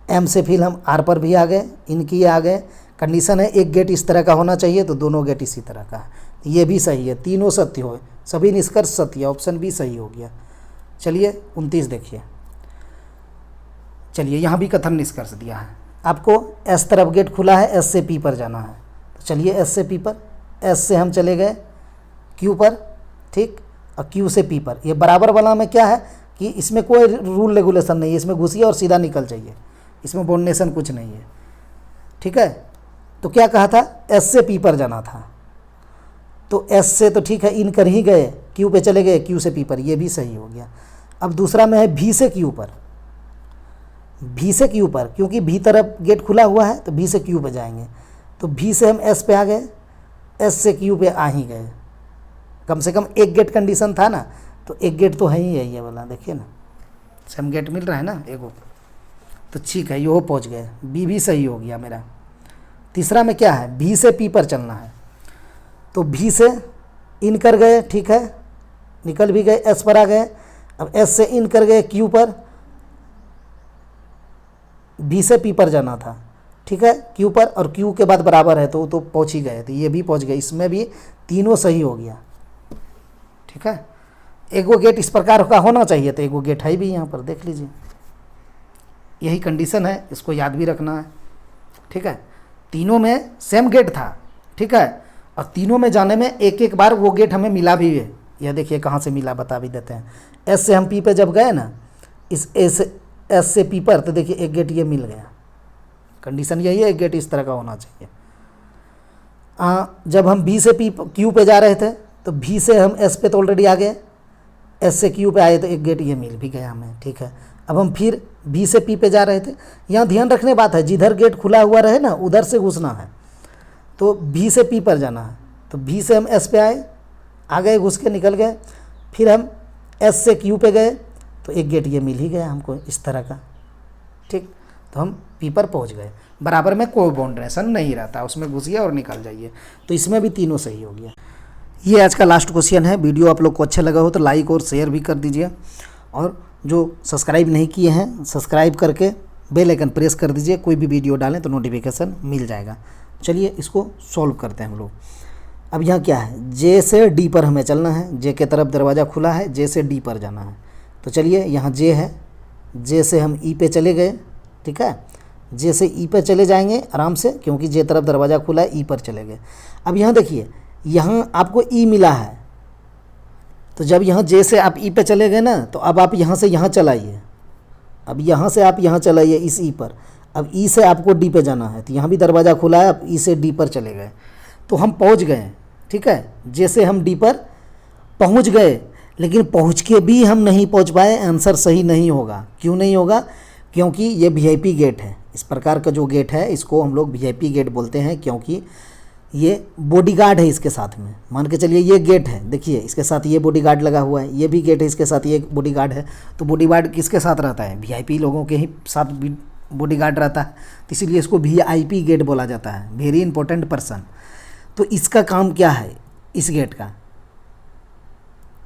एम से फिर हम आर पर भी आ गए, इनकी आ गए। कंडीशन है एक गेट इस तरह का होना चाहिए, तो दोनों गेट इसी तरह का है, ये भी सही है, तीनों सत्य हो, सभी निष्कर्ष सत्य, ऑप्शन बी सही हो गया। चलिए 29 देखिए, चलिए यहाँ भी कथन निष्कर्ष दिया है आपको, एस तरफ गेट खुला है, एस से पी पर जाना है, तो चलिए एस से पी पर, एस से हम चले गए क्यू पर, ठीक, और क्यू से पी पर। ये बराबर वाला में क्या है कि इसमें कोई रूल रेगुलेशन नहीं है, इसमें घुसिए और सीधा निकल जाइए, इसमें बोर्डिनेशन कुछ नहीं है, ठीक है। तो क्या कहा था, एस से पी पर जाना था, तो एस से तो ठीक है, इन कर ही गए, क्यू पे चले गए, क्यू से पी पर, ये भी सही हो गया। अब दूसरा में है भी से क्यू पर, भी से क्यू पर, क्योंकि भी तरफ गेट खुला हुआ है, तो भी से क्यू पे जाएंगे, तो भी से हम एस पे आ गए, एस से क्यू पे आ ही गए, कम से कम एक गेट कंडीशन था ना, तो एक गेट तो है ही है, ये वाला देखिए ना, सेम गेट मिल रहा है ना एगो, तो ठीक है, ये हो पहुँच गए, बी भी सही हो गया मेरा। तीसरा में क्या है, भी से पी पर चलना है, तो भी से इन कर गए, ठीक है, निकल भी गए, एस पर आ गए, अब एस से इन कर गए क्यू पर, बी से पी पर जाना था, ठीक है, क्यू पर, और क्यू के बाद बराबर है, तो पहुँच ही गए, तो ये भी पहुँच गए, इसमें भी तीनों सही हो गया, ठीक है। एगो गेट इस प्रकार का होना चाहिए, तो एगो गेट है भी यहाँ पर, देख लीजिए, यही कंडीशन है, इसको याद भी रखना है, ठीक है। तीनों में सेम गेट था, ठीक है, और तीनों में जाने में एक एक बार वो गेट हमें मिला भी है, यह देखिए कहाँ से मिला, बता भी देते हैं। एस से हम पी पे जब गए ना, इस एस से पी पर, तो देखिए एक गेट ये मिल गया, कंडीशन यही है, एक गेट इस तरह का होना चाहिए। जब हम बी से पी क्यू पे जा रहे थे, तो बी से हम एस पे तो ऑलरेडी आ गए, एस से क्यू पे आए, तो एक गेट ये मिल भी गया हमें, ठीक है। अब हम फिर बी से पी पे जा रहे थे, यहाँ ध्यान रखने बात है, जिधर गेट खुला हुआ रहे ना, उधर से घुसना है, तो बी से पी पर जाना है, तो बी से हम एस पे आए, आ गए, घुस के निकल गए, फिर हम एस से क्यू पे गए, तो एक गेट ये मिल ही गया हमको इस तरह का, ठीक, तो हम पी पर पहुंच गए। बराबर में कोई बाउंड्रेशन नहीं रहता, उसमें घुसिए और निकल जाइए, तो इसमें भी तीनों सही हो गया। ये आज का लास्ट क्वेश्चन है। वीडियो आप लोग को अच्छा लगा हो तो लाइक और शेयर भी कर दीजिए, और जो सब्सक्राइब नहीं किए हैं सब्सक्राइब करके बेल आइकन प्रेस कर दीजिए, कोई भी वीडियो डालें तो नोटिफिकेशन मिल जाएगा। चलिए इसको सॉल्व करते हैं हम लोग। अब यहाँ क्या है, जे से डी पर हमें चलना है, जे के तरफ दरवाज़ा खुला है, जे से डी पर जाना है, तो चलिए यहाँ जे है, जे से हम ई पे चले गए, ठीक है, जे से ई पे चले जाएंगे आराम से, क्योंकि जे तरफ दरवाज़ा खुला है, ई पर चले गए। अब यहाँ देखिए, यहाँ आपको ई मिला है, तो जब यहाँ जे से आप ई पे चले गए ना, तो अब आप यहाँ से यहाँ चलाइए, अब यहाँ से आप यहाँ चलाइए इस ई पर, अब ई से आपको डी पे जाना है, तो यहाँ भी दरवाज़ा खुला है, अब ई से डी पर चले गए तो हम पहुँच गए। ठीक है, जैसे हम डी पर पहुँच गए, लेकिन पहुँच के भी हम नहीं पहुँच पाए, आंसर सही नहीं होगा। क्यों नहीं होगा? क्योंकि ये वीआईपी गेट है। इस प्रकार का जो गेट है इसको हम लोग वीआईपी गेट बोलते हैं, क्योंकि ये बॉडीगार्ड है इसके साथ में। मान के चलिए ये गेट है, देखिए इसके साथ ये बॉडीगार्ड लगा हुआ है, ये भी गेट है, इसके साथ ये बॉडीगार्ड है। तो बॉडीगार्ड किसके साथ रहता है? वीआईपी लोगों के ही साथ बॉडीगार्ड रहता है, तो इसीलिए इसको वीआईपी गेट बोला जाता है, वेरी इंपॉर्टेंट पर्सन। तो इसका काम क्या है इस गेट का?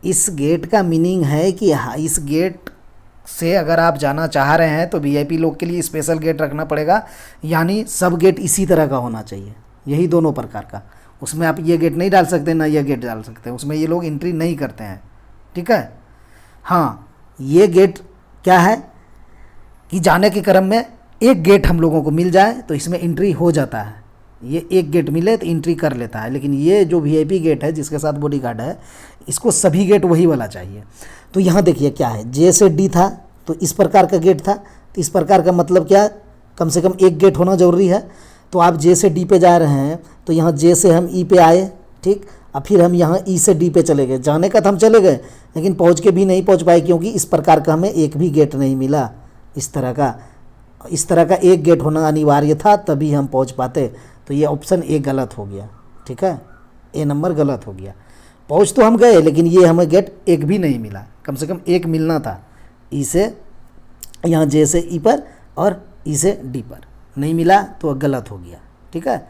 इस गेट का मीनिंग है कि इस गेट से अगर आप जाना चाह रहे हैं तो वीआईपी लोग के लिए स्पेशल गेट रखना पड़ेगा, यानी सब गेट इसी तरह का होना चाहिए, यही दोनों प्रकार का। उसमें आप ये गेट नहीं डाल सकते ना ये गेट डाल सकते हैं, उसमें ये लोग एंट्री नहीं करते हैं। ठीक है, हाँ, ये गेट क्या है कि जाने के क्रम में एक गेट हम लोगों को मिल जाए तो इसमें एंट्री हो जाता है। ये एक गेट मिले तो एंट्री कर लेता है, लेकिन ये जो वीआईपी गेट है जिसके साथ बॉडीगार्ड है, इसको सभी गेट वही वाला चाहिए। तो यहाँ देखिए क्या है, जे से डी था तो इस प्रकार का गेट था, तो इस प्रकार का मतलब क्या, कम से कम एक गेट होना ज़रूरी है। तो आप जे से डी पे जा रहे हैं तो यहाँ जे से हम ई पे आए, ठीक, और फिर हम यहाँ ई से डी पे चले गए। जाने का तो हम चले गए, लेकिन पहुँच के भी नहीं पहुँच पाए, क्योंकि इस प्रकार का हमें एक भी गेट नहीं मिला। इस तरह का एक गेट होना अनिवार्य था, तभी हम पहुँच पाते। तो ये ऑप्शन ए गलत हो गया। ठीक है, ए नंबर गलत हो गया। पहुँच तो हम गए, लेकिन ये हमें गेट एक भी नहीं मिला, कम से कम एक मिलना था। ई से यहाँ जे से ई पर और ई से डी पर नहीं मिला तो गलत हो गया। ठीक है,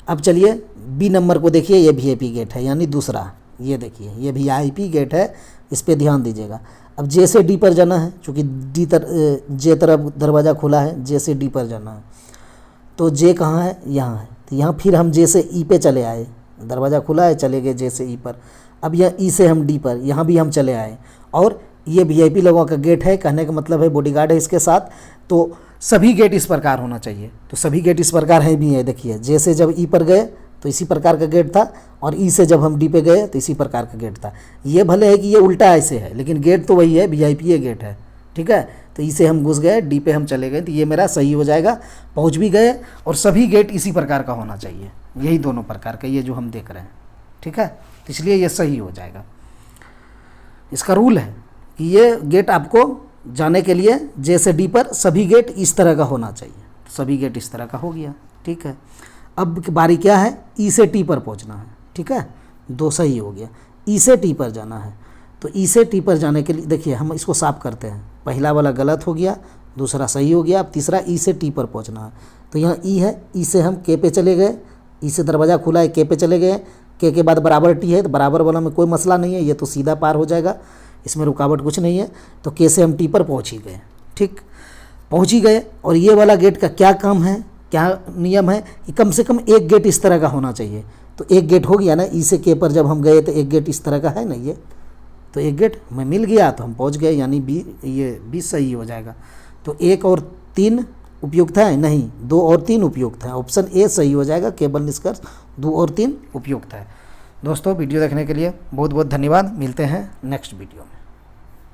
अब चलिए बी नंबर को देखिए, ये वीआईपी गेट है, यानी दूसरा। ये देखिए ये वीआईपी गेट है, इस पर ध्यान दीजिएगा। अब जे से डी पर जाना है, चूँकि जे तरफ दरवाज़ा खुला है, जे से डी पर जाना है। तो जे कहाँ है? यहाँ है। तो यहाँ फिर हम जे से ई पे चले आए, दरवाज़ा खुला है, चले गए जे से ई पर। अब यह ई से हम डी पर, यहाँ भी हम चले आए। और ये वीआईपी लोगों का गेट है, कहने का मतलब है बॉडीगार्ड है इसके साथ, तो सभी गेट इस प्रकार होना चाहिए। तो सभी गेट इस प्रकार है भी है। देखिए जे से जब ई पर गए तो इसी प्रकार का गेट था, और ई से जब हम डी पे गए तो इसी प्रकार का गेट था। ये भले है कि ये उल्टा ऐसे है, लेकिन गेट तो वही है, वीआईपी गेट है। ठीक है, तो ई से हम घुस गए, डी पे हम चले गए, तो ये मेरा सही हो जाएगा। पहुंच भी गए, और सभी गेट इसी प्रकार का होना चाहिए, यही दोनों प्रकार का, ये जो हम देख रहे हैं। ठीक है, तो इसलिए ये सही हो जाएगा। इसका रूल है कि ये गेट आपको जाने के लिए जे से डी पर सभी गेट इस तरह का होना चाहिए। सभी गेट इस तरह का हो गया। ठीक है, अब बारी क्या है, ई से टी पर पहुंचना है। ठीक है, दो सही हो गया। ई से टी पर जाना है, तो ई से टी पर जाने के लिए देखिए हम इसको साफ करते हैं। पहला वाला गलत हो गया, दूसरा सही हो गया। अब तीसरा ई से टी पर पहुंचना है, तो यहाँ ई है, ई से हम के पे चले गए, ई से दरवाज़ा खुला है, के पे चले गए। के बाद बराबर टी है, तो बराबर वाला में कोई मसला नहीं है, ये तो सीधा पार हो जाएगा, इसमें रुकावट कुछ नहीं है। तो के से हम टी पर पहुँच ही गए। ठीक, पहुँच ही गए। और ये वाला गेट का क्या काम है, क्या नियम है कि कम से कम एक गेट इस तरह का होना चाहिए। तो एक गेट हो गया ना, ई से के पर जब हम गए तो एक गेट इस तरह का है ना, ये तो एक गेट हमें मिल गया, तो हम पहुंच गए, यानी बी, ये बी सही हो जाएगा। तो 1 और 3 उपयुक्त है? नहीं, 2 और 3 उपयुक्त है। ऑप्शन ए सही हो जाएगा। केवल निष्कर्ष 2 और 3 उपयुक्त है। दोस्तों वीडियो देखने के लिए बहुत बहुत धन्यवाद। मिलते हैं नेक्स्ट वीडियो में।